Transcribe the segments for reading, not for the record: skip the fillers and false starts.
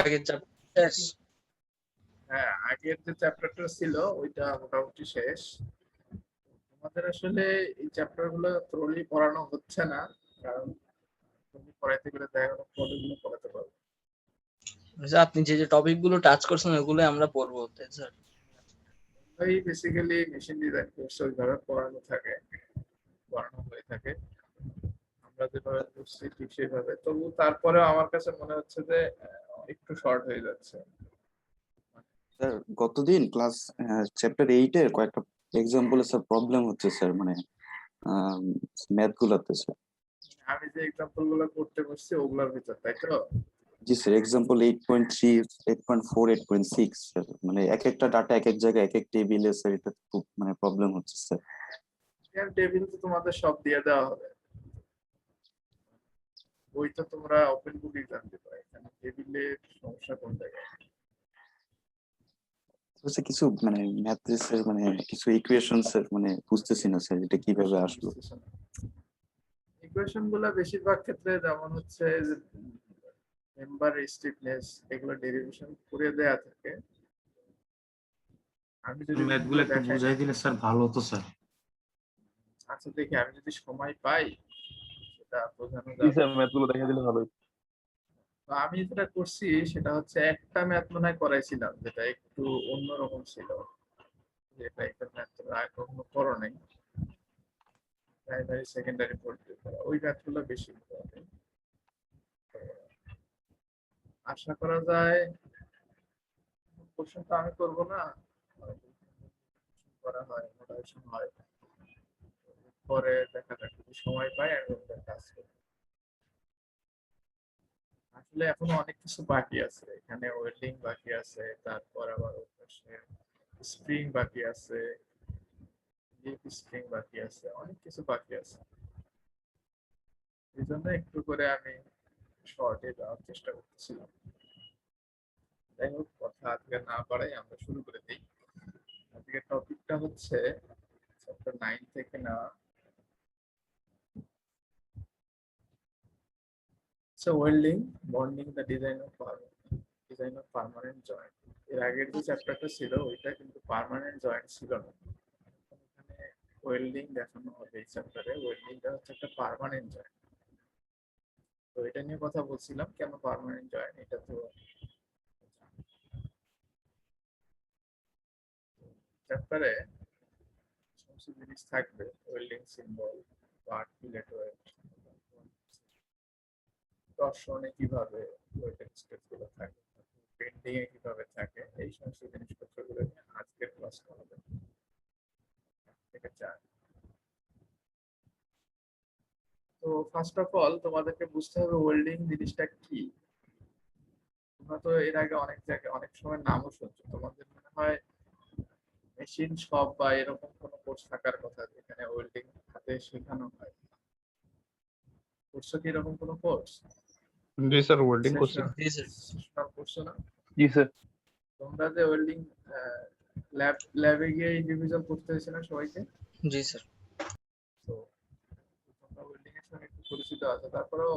আগের চ্যাপ্টার শেষ। হ্যাঁ, আগের যে চ্যাপ্টারটা ছিল ওইটা মোটামুটি শেষ। আমাদের আসলে এই চ্যাপ্টার গুলো থ্রোলি পড়ানো হচ্ছে না, কারণ তুমি পড়াইতে গেলে দেখা গেলো পদগুলো পড়াতে পারবে। স্যার আপনি যে যে টপিক গুলো টাচ করছেন ওগুলো আমরা পড়বো তাই স্যার। ওই বেসিক্যালি মেশিন ডিজাইন কোর্স ওইভাবে পড়ানো থাকে, পড়ানো হয়ে থাকে। আমরা যেভাবে করছি ঠিক সেইভাবে, তবু তারপরেও আমার কাছে মনে হচ্ছে যে একটু শর্ট হয়ে যাচ্ছে। স্যার গতদিন ক্লাস চ্যাপ্টার 8-এর কয়েকটা এক্সাম্পলে স্যার প্রবলেম হচ্ছে স্যার, মানে ম্যাথ গুলাতে স্যার। আমি যে এক্সাম্পল গুলো করতে বসছি ওগুলোর ভিতর, তাই তো? জি স্যার, এক্সাম্পল 8.3, 8.4, 8.6 স্যার, মানে এক একটা ডাটা এক এক জায়গায় এক এক টেবিলে স্যার, এটা খুব মানে প্রবলেম হচ্ছে স্যার। টেবিল তো তোমাদের সব দিয়ে দেওয়া হবে, ওই তো তোমরা ওপেন বুক এক্সাম দিবে, এখানে টেবিলে সমস্যা কোন জায়গায়? স্যার কিছু মানে ম্যাথের মানে কিছু ইকুয়েশন স্যার মানে বুঝতেছি না স্যার, এটা কিভাবে আসলো। ইকুয়েশন গুলা বেশিরভাগ ক্ষেত্রে যেমন হচ্ছে মেম্বার স্টিফনেস, এগুলো ডেরিভেশন করে দেয়া থাকে। আমি যদি ম্যাথগুলো একটু দেখাই, বুঝাই দিলে স্যার ভালো হতো স্যার। আচ্ছা দেখি আমি যদি সময় পাই সেটা বোঝানো জি যাবে। স্যার, ম্যাথগুলো দেখে দিলে ভালো হতো। তো আমি যেটা করছি সেটা হচ্ছে একটা ম্যাথ মনে হয় করাইছিলাম যেটা একটু অন্যরকম ছিল, যেটা একটা ম্যাথ তোমরা আগে কখনো করো নাই, প্রাইমারি সেকেন্ডারি পড়তে করা, ওই ম্যাথগুলো বেশি important। তো আশা করা যায় কোশ্চেন তো আমি করবো না, করা হয় মোটামুটি হয়, পরে দেখা যাক যদি সময় পাই আমি ওদের কাজ করবো। আসলে এখনো অনেক কিছু বাকি আছে, এখানে ওয়েল্ডিং বাকি আছে, তারপর আবার স্প্রিং বাকি আছে, লিপ স্প্রিং বাকি আছে, অনেক কিছু বাকি আছে। এই জন্য একটু করে আমি শর্টে যাওয়ার চেষ্টা করতেছিলাম। যাই হোক, কথা আজকে না বাড়াই, আমরা শুরু করে দিই। আজকের টপিকটা হচ্ছে চ্যাপ্টার 9 থেকে না, welding, bonding, the design of permanent joint. এর আগের যে চ্যাপ্টারটা ছিল ওইটা কিন্তু পার্মানেন্ট জয়েন্ট ছিল না, এখানে ওয়েল্ডিং দেখানো হবে। এই চ্যাপ্টারে ওয়েল্ডিংটা হচ্ছে একটা পার্মানেন্ট জয়েন্ট। তো এটা নিয়ে কথা বলছিলাম, কেন পার্মানেন্ট জয়েন্ট, এটা তো চ্যাপ্টারে সমস্ত জিনিস থাকবে, welding symbol, part, fillet weld, টর্শনে কিভাবে ওয়েল্ডিং স্টেপগুলো থাকে, বেন্ডিং এ কিভাবে থাকে, এই সমস্ত জিনিসপত্রগুলো নিয়ে আজকের ক্লাসটা হবে। থেকে চার। তো ফার্স্ট অফ অল তোমাদেরকে বুঝতে হবে ওয়েল্ডিং জিনিসটা কি। তোমরা তো এর আগে অনেক জায়গায় অনেক সময় নামও শুনছো, তোমাদের মনে হয় মেশিন শপ বা এরকম কোনো কোর্স থাকার কথা যেখানে ওয়েল্ডিং হাতে শেখানো হয়। করছো কি এরকম কোনো কোর্স? জি স্যার, ওয়েল্ডিং করছি। জি স্যার। সেশনাল করছো না? জি স্যার। তোমরা যে ওয়েল্ডিং ল্যাবে গিয়ে ইন্ডিভিজুয়াল করতে হয়েছে না সবাইকে? জি স্যার। তো তোমরা ওয়েল্ডিং এর সঙ্গে একটু পরিচিত আছো, তারপরেও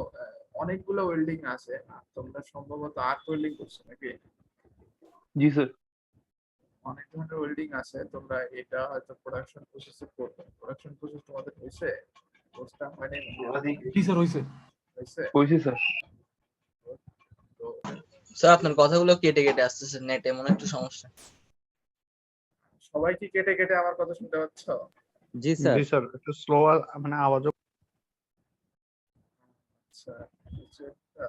অনেকগুলো ওয়েল্ডিং আছে, তোমরা সম্ভবত আর্ক ওয়েল্ডিং করছো নাকি? জি স্যার। অনেক ধরনের ওয়েল্ডিং আছে, তোমরা এটা হয়তো প্রোডাকশন প্রসেসে করবে। প্রোডাকশন প্রসেস তোমাদের হয়েছে? কোর্সটা হয়নি কি স্যার হইছে? হয়েছে? কইছি স্যার। তো স্যার আপনার কথাগুলো কেটে কেটে আসতেছে, নেটে মনে হয় একটু সমস্যা। সবাই কি কেটে কেটে আমার কথা শুনতে পাচ্ছ? জি স্যার। জি স্যার, একটু স্লো মানে আওয়াজও। আচ্ছা, কিছু একটা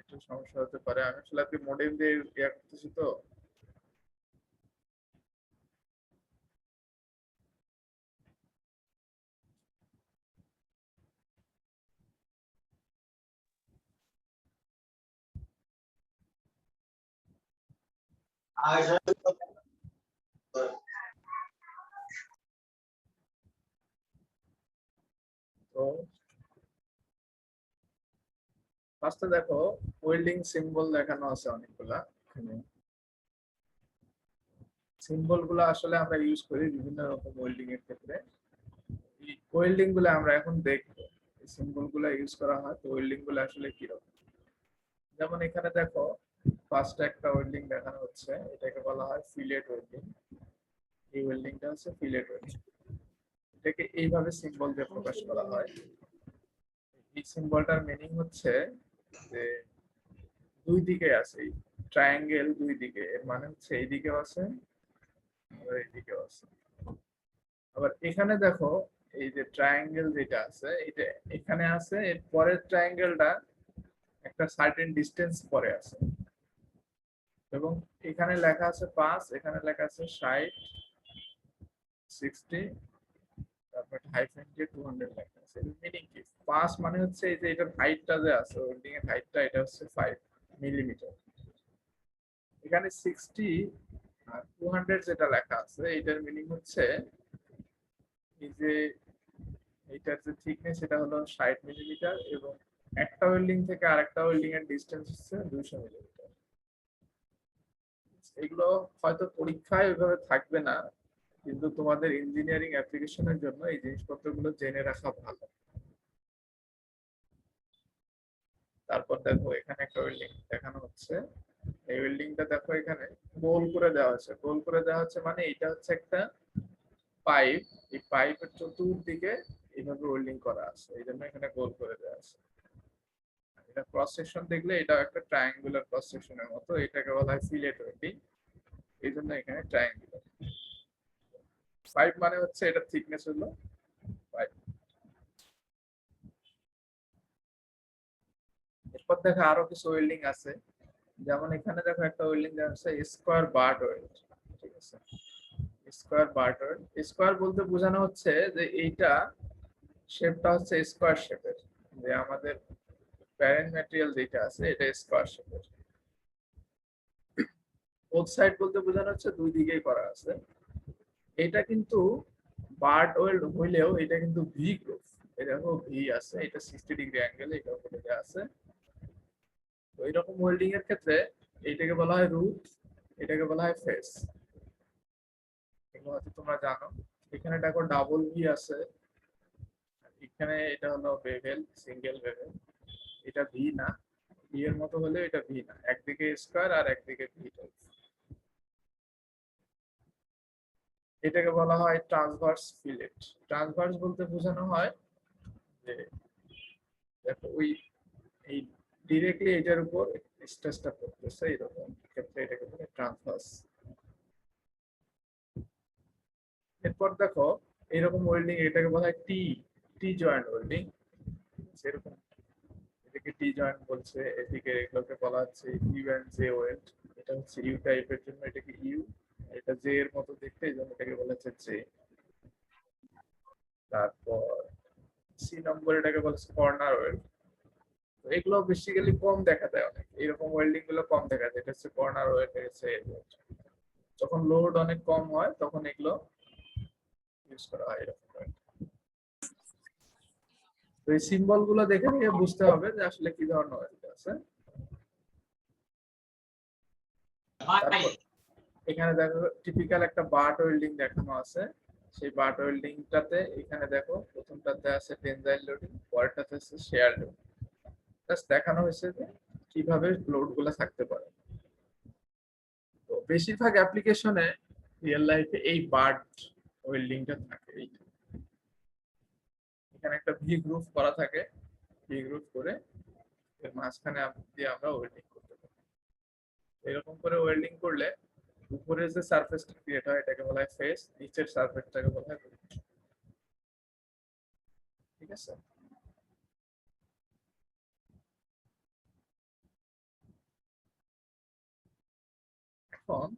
একটু সমস্যা হতে পারে। আমি আসলে আজকে মডেম দিয়ে ইয়া করতেছি তো। তো ফার্স্টে দেখো ওয়েল্ডিং সিম্বল দেখানো আছে অনেকগুলা। এখানে সিম্বল গুলো আসলে আমরা ইউজ করি বিভিন্ন রকম ওয়েল্ডিং এর ক্ষেত্রে। এই ওয়েল্ডিং গুলো আমরা এখন দেখবো, এই সিম্বল গুলো ইউজ করা হয়। তো ওয়েল্ডিং গুলো আসলে কি রকম, যেমন এখানে দেখো ফার্স্ট একটা ওয়েল্ডিং দেখানো হচ্ছে, এটাকে বলা হয় ফিলেট ওয়েল্ডিং। এই ওয়েল্ডিংটা হচ্ছে ফিলেট ওয়েল্ডিং। এটাকে এইভাবে সিম্বল দিয়ে প্রকাশ করা হয়। এই সিম্বলটার মিনিং হচ্ছে যে দুই দিকে আছে, ট্রায়াঙ্গেল দুই দিকে, এর মানে হচ্ছে এইদিকেও আছে আবার এইদিকেও আছে। আবার এখানে দেখো এই যে ট্রায়াঙ্গেল যেটা আছে এটা এখানে আছে, এর পরের ট্রায়াঙ্গেলটা একটা সার্টেন ডিসটেন্স পরে আছে, এবং এখানে লেখা আছে 5, এখানে লেখা আছে 60, 60, তারপর হাইফেন দিয়ে 200 লেখা আছে। এর মিনিং কি? 5 মানে হচ্ছে এই যে এটার হাইটটা যে আছে, ওয়েল্ডিং এর হাইটটা এটা হচ্ছে 5 মিলিমিটার। এখানে 60 আর 200 যেটা লেখা আছে এটার মিনিং হচ্ছে এই যে এটার যে থিকনেস এটা হলো 60 মিলিমিটার, এবং একটা ওয়েল্ডিং থেকে আরেকটা ওয়েল্ডিং এর ডিসটেন্স হচ্ছে 200 মিলিমিটার। এগুলো হয়তো পরীক্ষায় ওইভাবে থাকবে না, কিন্তু তোমাদের ইঞ্জিনিয়ারিং অ্যাপ্লিকেশনের জন্য এই জিনিসপত্রগুলো জেনে রাখা ভালো। তারপর দেখো এখানে একটা ওয়েল্ডিং দেখানো হচ্ছে, এই ওয়েল্ডিংটা দেখো এখানে গোল করে দেওয়া হচ্ছে। গোল করে দেওয়া হচ্ছে মানে এটা হচ্ছে একটা পাইপ, এই পাইপের চতুর্দিকে এইভাবে ওয়েল্ডিং করা আছে, এই জন্য এখানে গোল করে দেওয়া আছে। এটা ক্রস সেকশন দেখলে এটা একটা ট্রায়াঙ্গুলার ক্রস সেকশনের মতো, এটাকে বলা হয় ফিলেট ওয়েল্ডিং, এই জন্য এখানে ট্রায়াঙ্গুলার। পাইপ মানে হচ্ছে এটা থিকনেস হলো পাইপ। এরপর দেখো আরো কিছু ওয়েল্ডিং আছে, যেমন এখানে দেখো একটা ওয়েল্ডিং দেওয়া আছে স্কোয়ার বার্ড ওয়েল্ড। ঠিক আছে, স্কোয়ার বার্ড ওয়েল্ড, স্কোয়ার বলতে বোঝানো হচ্ছে যে এইটা শেপটা হচ্ছে স্কোয়ার শেপের, যে আমাদের প্যারেন্ট ম্যাটেরিয়াল যেটা আছে এটা স্কোয়ার শেপের। বোথ সাইড বলতে বোঝানো হচ্ছে দুই দিকেই করা আছে। এটা কিন্তু বার্ড ওয়েল্ড হইলেও এটা কিন্তু ভি গ্রুপ, এরকম ভি আছে, এটা 60 ডিগ্রি অ্যাঙ্গেল এটা বলে দেওয়া আছে। তো এরকম ওয়েল্ডিং এর ক্ষেত্রে এইটাকে বলা হয় রুট, এটাকে বলা হয় ফেস, এগুলো হয়তো তোমরা জানো। এখানে দেখো ডাবল ভি আছে, এখানে এটা হলো বেভেল, সিঙ্গেল বেভেল, এটা ভি না, ভি এর মতো হলে এটা ভি না, একদিকে স্কয়ার আর একদিকে ভি টাইপ। এটাকে বলা হয় ট্রান্সভার্স ফিলেট। ট্রান্সভার্স বলতে বোঝানো হয় যে দেখো ওই এই ডিরেক্টলি এটার উপর স্ট্রেসটা পড়তেছে, এরকম ক্ষেত্রে এটাকে বলে ট্রান্সভার্স। এরপর দেখো এরকম ওয়েল্ডিং এটাকে বলা হয় টি টি জয়েন্ট ওয়েল্ডিং, সেরকম এটাকে টি জয়েন্ট বলছে। এদিকে এগুলোকে বলা হচ্ছে ইউ এন্ড জে ওয়েল্ড, এটা হচ্ছে ইউ টাইপের জন্য এটাকে ইউ, এটা জে এর মতো দেখতে এই জন্য এটাকে বলা হচ্ছে জে। তারপর সি নম্বর এটাকে বলা হচ্ছে কর্নার ওয়েল্ড। এগুলো বেসিক্যালি কম দেখা যায়, অনেক এরকম ওয়েল্ডিং গুলো কম দেখা যায়, এটা হচ্ছে কর্নার ওয়েল্ড, এটা হচ্ছে যখন লোড অনেক কম হয় তখন এগুলো ইউজ করা হয় এরকম ওয়েল্ড। তো এই সিম্বল গুলো দেখে নিয়ে বুঝতে হবে যে আসলে কি ধরনের ওয়েল্ড আছে। তারপর এখানে দেখো টিপিক্যাল একটা বাট ওয়েল্ডিং দেখানো আছে, সেই বাট ওয়েল্ডিংটাতে এখানে দেখো প্রথমটাতে আছে টেনজাইল লোডিং, পরেরটাতে আছে শেয়ার লোডিং। জাস্ট দেখানো হয়েছে যে কিভাবে লোড গুলো থাকতে পারে। তো বেশিরভাগ অ্যাপ্লিকেশনে রিয়েল লাইফে এই বাট ওয়েল্ডিংটা থাকে, এখানে একটা ভি গ্রুপ করা থাকে, ভি গ্রুপ করে এর মাঝখানে দিয়ে আমরা ওয়েল্ডিং করতে পারি। এরকম করে ওয়েল্ডিং করলে উপরের যে সারফেসটা ক্রিয়েট হয় এটাকে বলা হয় ফেস, নিচের সারফেসটাকে বলা হয় রুট। ঠিক আছে, এখন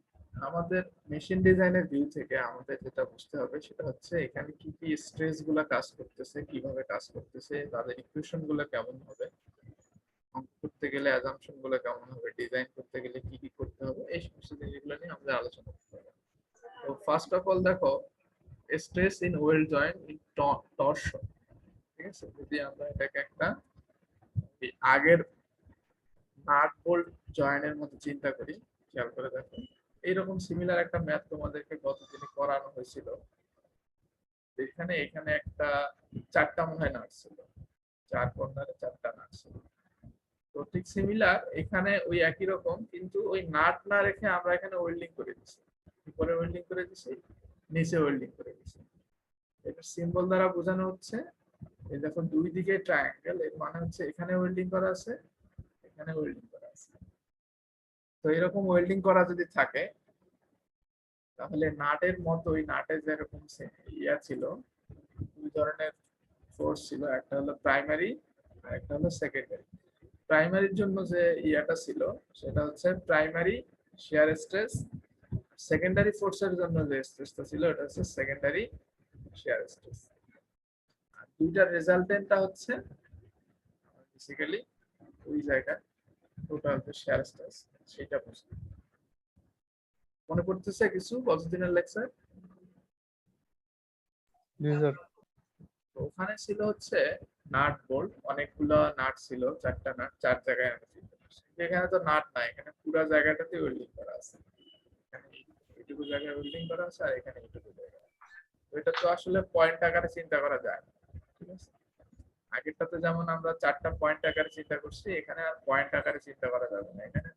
আমাদের মেশিন ডিজাইনের ভিউ থেকে আমাদের যেটা বুঝতে হবে সেটা হচ্ছে এখানে কি কি স্ট্রেস গুলা কাজ করতেছে, কিভাবে কাজ করতেছে, তাদের ইকুয়েশন গুলো কেমন হবে, অঙ্ক করতে গেলে অ্যাজাম্পশন গুলো কেমন হবে, ডিজাইন করতে গেলে কি কি করতে হবে, এই সমস্ত জিনিসগুলো নিয়ে আমাদের আলোচনা করতে হবে। তো ফার্স্ট অফ অল দেখো stress in weld joint in torsion. ঠিক আছে, যদি আমরা এটাকে একটা আগের নাট বোল্ট জয়েন্টের মতো চিন্তা করি, খেয়াল করে দেখো এইরকম সিমিলার একটা ম্যাথ তোমাদেরকে গতদিনে করানো হয়েছিল। এখানে এখানে একটা চারটা মনে হয় নাট ছিল, চার কর্নারে চারটা নাট ছিল। তো তো ঠিক সিমিলার এখানে ওই একই রকম, কিন্তু ওই নাট না রেখে আমরা এখানে ওয়েল্ডিং করে দিচ্ছি, উপরে ওয়েল্ডিং করে দিচ্ছি, নিচে ওয়েল্ডিং করে দিচ্ছি। এটা সিম্বল দ্বারা বোঝানো হচ্ছে এই দেখো দুই দিকে ট্রায়াঙ্গেল, এর মানে হচ্ছে এখানে ওয়েল্ডিং করা আছে, এখানে ওয়েল্ডিং করা আছে। তো এরকম ওয়েল্ডিং করা যদি থাকে তাহলে নাটের মতোই, নাটের যেরকম ইয়া ছিল, দুই ধরনের ফোর্স ছিল, একটা হলো প্রাইমারি আর একটা হলো সেকেন্ডারি। প্রাইমারির জন্য যে ইয়াটা ছিল সেটা হচ্ছে প্রাইমারি শিয়ার স্ট্রেস, সেকেন্ডারি ফোর্সের জন্য যে স্ট্রেসটা ছিল এটা হচ্ছে সেকেন্ডারি শিয়ার স্ট্রেস। আর দুইটার রেজাল্টেন্টটা হচ্ছে বেসিক্যালি ওই জায়গায় টোটাল যে শিয়ার স্ট্রেস সেটা বুঝতে মনে পড়তেছে কিছু কতদিনের লেকচার? জি স্যার। তো ওখানে ছিল হচ্ছে নাট বোল্ট, অনেকগুলো নাট ছিল, চারটা নাট, চার জায়গায় আমরা চিনতে পারছি। এখানে তো নাট নাই, এখানে পুরো জায়গাটাতে ওয়েল্ডিং করা আছে, এখানে এইটুকু জায়গায় ওয়েল্ডিং করা আছে আর এখানে এইটুকু জায়গায়। তো এটা তো আসলে পয়েন্ট আকারে চিন্তা করা যায় না, ঠিক আছে? আগেরটাতে যেমন আমরা চারটা পয়েন্ট আকারে চিন্তা করছি, এখানে আর পয়েন্ট আকারে চিন্তা করা যাবে না, এখানে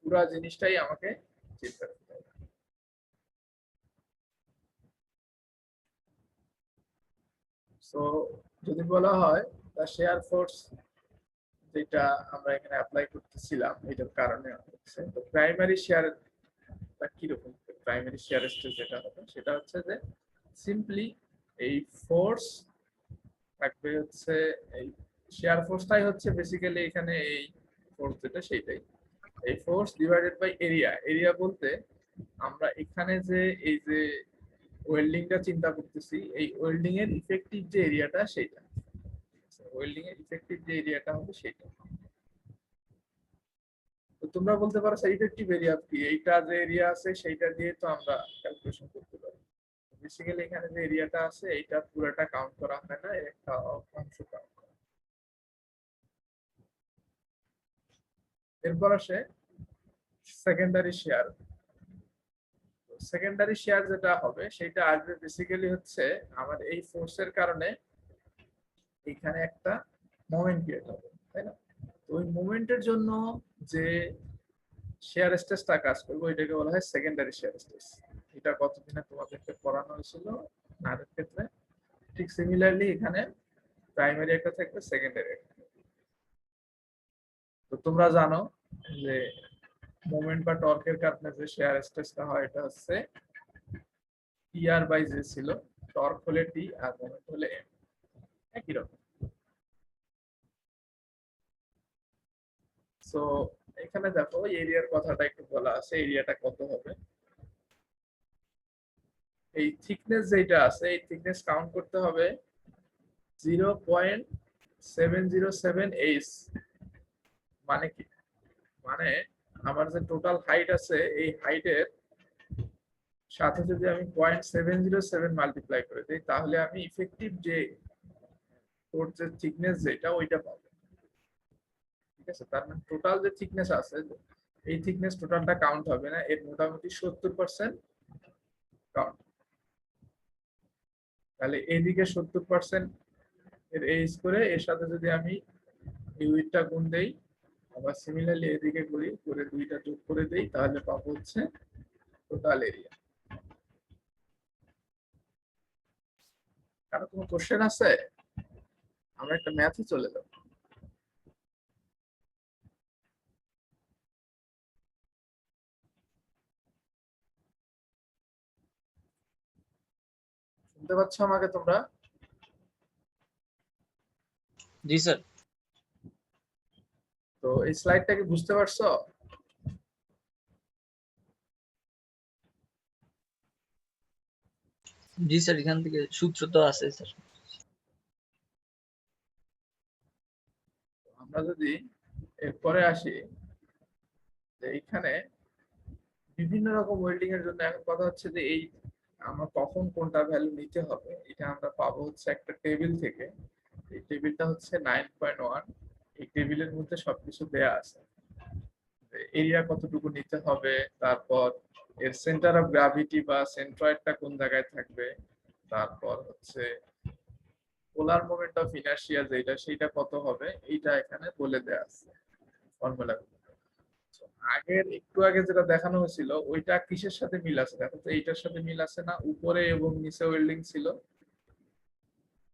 পুরো জিনিসটাই আমাকে চিন্তা করতে হবে। সো যদি বলা হয় দ্য শেয়ার ফোর্স যেটা আমরা এখানে অ্যাপ্লাই করতেছিলাম এটার কারণে হচ্ছে, তো প্রাইমারি শেয়ার কিরকম, প্রাইমারি শেয়ার স্ট্রেস যেটা হবে সেটা হচ্ছে যে সিম্পলি এই ফোর্স থাকবে হচ্ছে, এই শেয়ার ফোর্সটাই হচ্ছে বেসিক্যালি এখানে এই ফোর্স যেটা সেইটাই, এই force divided by area. Area বলতে আমরা এখানে যে এই যে ওয়েল্ডিংটা চিন্তা করতেছি, এই ওয়েল্ডিং এর ইফেক্টিভ যে এরিয়াটা সেটা, ওয়েল্ডিং এর ইফেক্টিভ যে এরিয়াটা হবে সেটা। তো তোমরা বলতে পারো সেই ইফেক্টিভ এরিয়া কি, এইটা যে এরিয়া আছে সেইটা দিয়ে তো আমরা ক্যালকুলেশন করতে পারি। বেসিক্যালি এখানে যে এরিয়াটা আছে এইটা পুরোটা কাউন্ট করা হয় না, এর একটা অংশ কাউন্ট করা। এরপর আসে সেকেন্ডারি শেয়ার। সেকেন্ডারি শেয়ার যেটা হবে সেটা আসবে বেসিক্যালি হচ্ছে আমার এই ফোর্সের কারণে এখানে একটা মোমেন্ট ক্রিয়েট হবে, তাই না? তো ওই মোমেন্টের জন্য যে শেয়ার স্ট্রেসটা কাজ করবে এটাকে বলা হয় সেকেন্ডারি শেয়ার স্ট্রেস। এটা কতদিনে তোমাদেরকে পড়ানো হয়েছিল নাটের ক্ষেত্রে। ঠিক সিমিলারলি এখানে প্রাইমারি একটা থাকবে, সেকেন্ডারি একটা। তো তোমরা জানো যে মোমেন্ট বা টর্কের কারণে যে শেয়ার স্ট্রেসটা হয় এটা হচ্ছে টিআর বাই জে ছিল, টর্ক হলে টি আর মোমেন্ট হলে এম, একই রকম। সো এখানে দেখো এরিয়ার কথাটা একটু বলা আছে, এরিয়াটা কত হবে। এই থিকনেস যেটা আছে এই থিকনেস কাউন্ট করতে হবে 0.707 মানে কি, মানে আমার যে টোটাল হাইট আছে এই হাইটের সাথে যদি আমি 0.707 মাল্টিপ্লাই করে দিই তাহলে আমি ইফেক্টিভ যে ওর যে থিকনেস যেটা ওইটা পাবো, ঠিক আছে? তার মানে টোটাল যে থিকনেস আছে এই থিকনেস টোটালটা কাউন্ট হবে না, এর মোটামুটি 70% কাউন্ট। তাহলে এইদিকে 70% এর এইচ করে এর সাথে যদি আমি ইউইটটা গুণ দেই, আবার সিমিলারলি এদিকে করি, করে দুইটা যোগ করে দেই, তাহলে পাবো হচ্ছে টোটাল এরিয়া। কারণ কোনো কোশ্চেন আছে? আমরা একটা ম্যাথে চলে যাব। শুনতে পাচ্ছ আমাকে তোমরা? জি স্যার। তো এই স্লাইডটা কি বুঝতে পারছো? জি স্যার, এখান থেকে সূত্র তো আছে স্যার। আমরা যদি এরপরে আসি যে এইখানে বিভিন্ন রকম ওয়েল্ডিং এর জন্য এখন কথা হচ্ছে যে এই আমরা কখন কোনটা ভ্যালু নিতে হবে এটা আমরা পাবো হচ্ছে একটা টেবিল থেকে। এই টেবিলটা হচ্ছে 9.1। এই টেবিলের মধ্যে সবকিছু দেয়া আছে, এরিয়া কতটুকু নিতে হবে, তারপর এর সেন্টার অফ গ্র্যাভিটি বা সেন্ট্রয়েডটা কোন জায়গায় থাকবে, তারপর হচ্ছে পোলার মোমেন্ট অফ ইনার্শিয়া যেটা সেইটা কত হবে এইটা এখানে বলে দেয়া আছে। ফর্মুলা। আগের একটু আগে যেটা দেখানো হয়েছিল ওইটা কিসের সাথে মিল আছে দেখো তো, এইটার সাথে মিল আছে না? উপরে এবং নিচে ওয়েল্ডিং ছিল,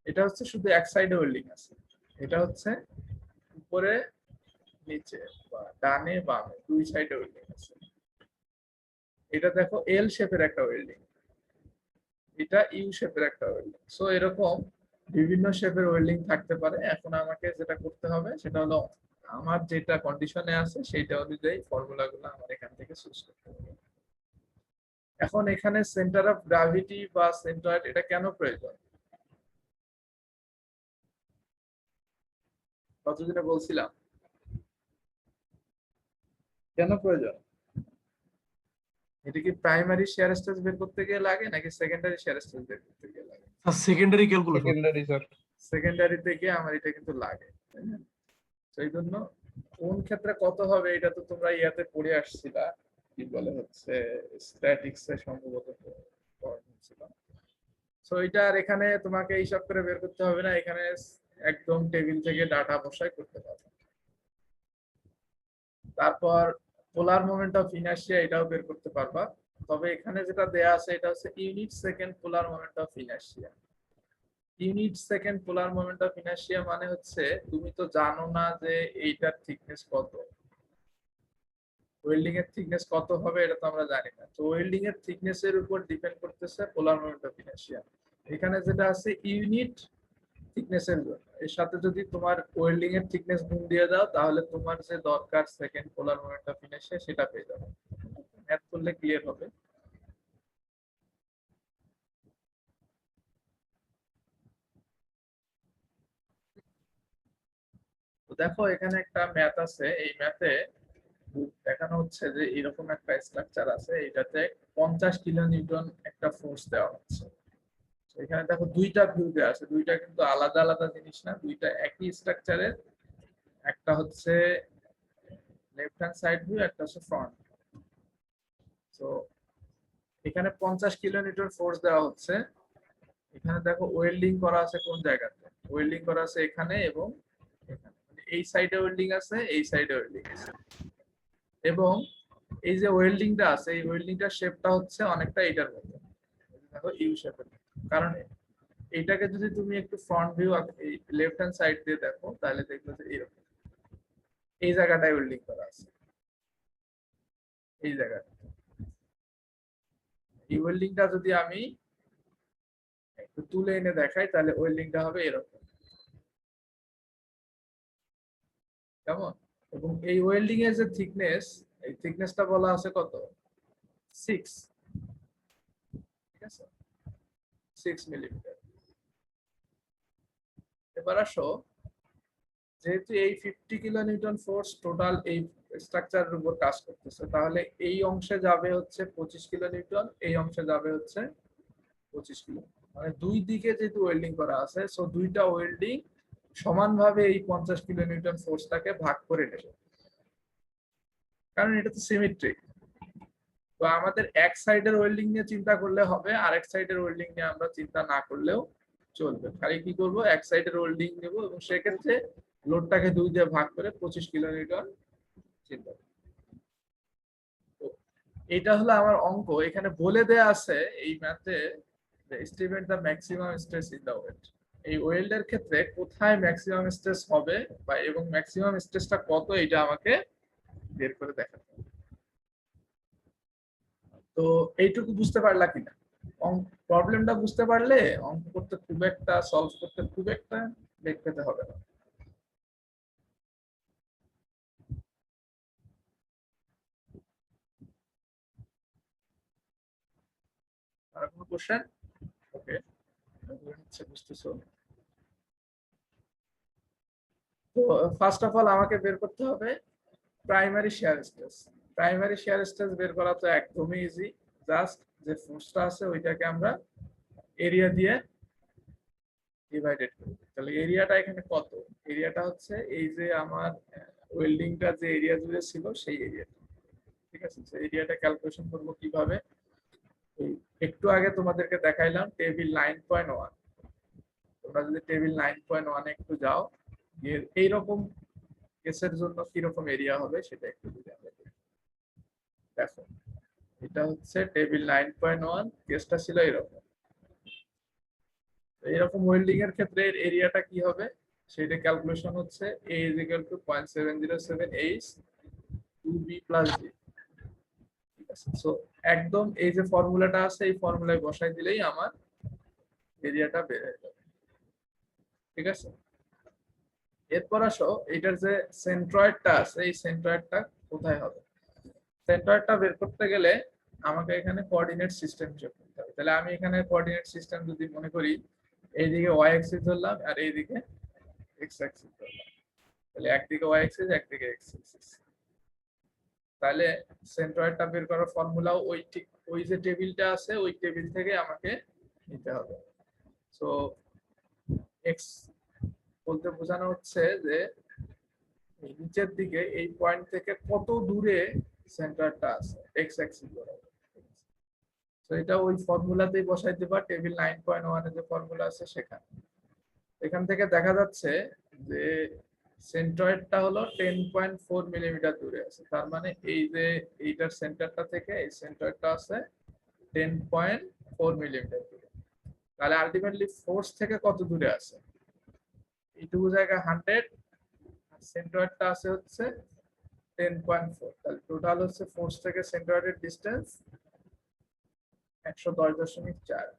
এটা হচ্ছে শুধু এক সাইডে ওয়েল্ডিং আছে, এটা হচ্ছে উপরে নিচে বা ডানে বামে দুই সাইডে ওয়েল্ডিং আছে। এটা দেখো এল শেপের একটা ওয়েল্ডিং, এটা ইউ শেপের একটা ওয়েল্ডিং। সো এরকম বিভিন্ন শেপের ওয়েল্ডিং থাকতে পারে। এখন আমাকে যেটা করতে হবে সেটা হলো আমার যেটা কন্ডিশনে আছে সেইটা অনুযায়ী ফর্মুলা গুলো আমার এখান থেকে চুজ করতে হবে। এখন এখানে সেন্টার অফ গ্র্যাভিটি বা সেন্ট্রয়েড এটা কেন প্রয়োজন? কতদিনে বলছিলাম কেন প্রয়োজন? এটা কি প্রাইমারি শেয়ার স্ট্রেস বের করতে গিয়ে লাগে নাকি সেকেন্ডারি শেয়ার স্ট্রেস বের করতে গিয়ে লাগে? Sir secondary calculation. Secondary sir. Secondary থেকে আমার এটা কিন্তু লাগে, তাই না? সেই জন্য কোন ক্ষেত্রে কত হবে এটা তো তোমরা ইয়াতে পড়ে আসছিলা, কি বলে হচ্ছে স্ট্যাটিক্স এ সম্ভবত ছিল। সো এটা আর এখানে তোমাকে হিসাব করে বের করতে হবে না, এখানে একদম টেবিল থেকে ডাটা বসাই করতে পারবে। তারপর পোলার মোমেন্ট অফ ইনার্শিয়া এটাও বের করতে পারবা, তবে এখানে যেটা দেয়া আছে এটা হচ্ছে unit second polar moment of inertia. Unit second polar moment of inertia মানে হচ্ছে তুমি তো জানো না যে এইটার থিকনেস কত, ওয়েল্ডিং এর থিকনেস কত হবে এটা তো আমরা জানি না। তো ওয়েল্ডিং এর থিকনেস এর উপর ডিপেন্ড করতেছে পোলার মোমেন্ট অফ ইনার্শিয়া। এখানে যেটা আছে ইউনিট থিকনেস এর জন্য, এর সাথে যদি তোমার ওয়েল্ডিং এর থিকনেস গুণ দিয়ে দাও তাহলে তোমার যে দরকার second polar moment of inertia সেটা পেয়ে যাবে। ম্যাথ করলে ক্লিয়ার হবে। তো দেখো এখানে একটা ম্যাথ আছে, এই ম্যাথে দেখানো হচ্ছে যে এরকম একটা স্ট্রাকচার আছে, এটাতে 50 কিলো নিউটন একটা ফোর্স দেওয়া হচ্ছে। এখানে দেখো দুইটা ভিউ দেওয়া আছে, দুইটা কিন্তু আলাদা আলাদা জিনিস না, দুইটা একই স্ট্রাকচারের, একটা হচ্ছে লেফট হ্যান্ড সাইড ভিউ, একটা হচ্ছে ফ্রন্ট। তো এখানে 50 কিলো নিউটন ফোর্স দেওয়া হচ্ছে। এখানে দেখো ওয়েল্ডিং করা আছে কোন জায়গাতে, ওয়েল্ডিং করা আছে এখানে এবং এখানে, মানে এই সাইডে ওয়েল্ডিং আছে, এই সাইডে ওয়েল্ডিং আছে। এবং এই যে ওয়েল্ডিংটা আছে এই ওয়েল্ডিংটার শেপটা হচ্ছে অনেকটা এটার মতো, দেখো ইউ শেপের। কারণ এইটাকে যদি তুমি একটু ফ্রন্ট ভিউ এই লেফট হ্যান্ড সাইড দিয়ে দেখো তাহলে দেখবে যে এরকম এই জায়গাটায় ওয়েল্ডিং করা আছে, এই জায়গাটা। এই ওয়েল্ডিংটা যদি আমি একটু তুলে এনে দেখাই তাহলে ওয়েল্ডিংটা হবে এরকম, কেমন? এবং এই ওয়েল্ডিং এর যে থিকনেস, এই থিকনেসটা বলা আছে কত? 6, ঠিক আছে, 6 মিলিমিটার। এবার আসো, যেহেতু এই 50 কিলো নিউটন ফোর্স টোটাল এই স্ট্রাকচারের উপর কাজ করতেছে, তাহলে এই অংশে যাবে হচ্ছে 25 কিলো নিউটন, এই অংশে যাবে হচ্ছে 25 কিলো, মানে দুই দিকে যেহেতু ওয়েল্ডিং করা আছে সো দুইটা ওয়েল্ডিং সমানভাবে এই 50 কিলো নিউটন ফোর্সটাকে ভাগ করে নেবে, কারণ এটা তো সিমেট্রিক। তো আমাদের এক সাইডের ওয়েল্ডিং নিয়ে চিন্তা করলে হবে, আর এক সাইডের ওয়েল্ডিং নিয়ে আমরা চিন্তা না করলেও চলবে। খালি কি করবো, এক সাইডের ওয়েল্ডিং নেব এবং সেক্ষেত্রে লোডটাকে 2 দিয়ে ভাগ করে 25 কিলো নিউটন চিন্তা করব। তো এটা হলো আমার অঙ্ক। এখানে বলে দেয়া আছে এই ম্যাথে যে estimate the maximum stress in the weld, এই ওয়েল্ডের ক্ষেত্রে কোথায় ম্যাক্সিমাম স্ট্রেস হবে বা এবং ম্যাক্সিমাম স্ট্রেসটা কত এটা আমাকে বের করে দেখাতে হবে। তো এইটুকু বুঝতে পারলা কিনা? প্রবলেমটা বুঝতে পারলে অঙ্ক করতে খুব একটা, সলভ করতে খুব একটা বেগ পেতে হবে না। আর কোনো কোশ্চেন? ওকে, বুঝতেছো? তো ফার্স্ট অফ অল আমাকে বের করতে হবে primary share stress. Primary share stress বের করা তো একদমই ইজি, জাস্ট যে ফোর্সটা আছে ওইটাকে আমরা এরিয়া দিয়ে ডিভাইডেড করি। তাহলে এরিয়াটা এখানে কত? এরিয়াটা হচ্ছে এই যে আমার ওয়েল্ডিংটা যে এরিয়া জুড়ে ছিল সেই এরিয়াটা, ঠিক আছে? তো এরিয়াটা ক্যালকুলেশন করব কিভাবে? একটু আগে তোমাদেরকে দেখাইলাম টেবিল 9.1, তোমরা যদি টেবিল 9.1 একটু যাও, এইরকম কেসের জন্য কিরকম এরিয়া হবে সেটা একটু যদি আমরা দেখি। দেখো এটা হচ্ছে টেবিল 9.1, কেসটা ছিল এরকম। এরকম ওয়েল্ডিং এর ক্ষেত্রে এরিয়াটা কি হবে সেটা ক্যালকুলেশন হচ্ছে a = 0.707h 2b + d। ঠিক আছে, সো একদম এই যে ফর্মুলাটা আছে এই ফর্মুলায় বসাই দিলেই আমার এরিয়াটা বের হয়ে যাবে। ঠিক আছে, এরপর আসো এটার যে সেন্ট্রয়েডটা আছে এই সেন্ট্রয়েডটা কোথায় হবে। সেন্ট্রয়েডটা বের করতে গেলে আমাকে এখানে কোঅর্ডিনেট সিস্টেম যোগ করতে হবে। তাহলে আমি এখানে কোঅর্ডিনেট সিস্টেম যদি মনে করি এইদিকে y অ্যাক্সিস ধরলাম আর এইদিকে x অ্যাক্সিস ধরলাম, তাহলে একদিকে y অ্যাক্সিস একদিকে x অ্যাক্সিস। তাহলে সেন্ট্রয়েডটা বের করার ফর্মুলাও ওই যে টেবিলটা আছে ওই টেবিল থেকে আমাকে নিতে হবে। সো x বলতে বোঝানো হচ্ছে যে এই নিচের দিকে এই পয়েন্ট থেকে কত দূরে সেন্টারটা আছে x অ্যাক্সিস বরাবর। তো এটা ওই ফর্মুলাতেই বসাই দিবা, টেবিল 9.1 এর যে ফর্মুলা আছে সেখানে। এখান থেকে দেখা যাচ্ছে যে সেন্ট্রয়েডটা হলো 10.4 মিলিমিটার দূরে আছে। তার মানে এই যে এইটার সেন্টারটা থেকে এই সেন্ট্রয়েডটা আছে 10.4 মিলিমিটার দূরে। তাহলে আলটিমেটলি ফোর্স থেকে কত দূরে আছে, এইটুকু জায়গা 100, সেন্ট্রয়েডটা আছে হচ্ছে 10.4। তাহলে টোটাল হচ্ছে ফোর্স থেকে সেন্ট্রয়েডের ডিসটেন্স 110.4।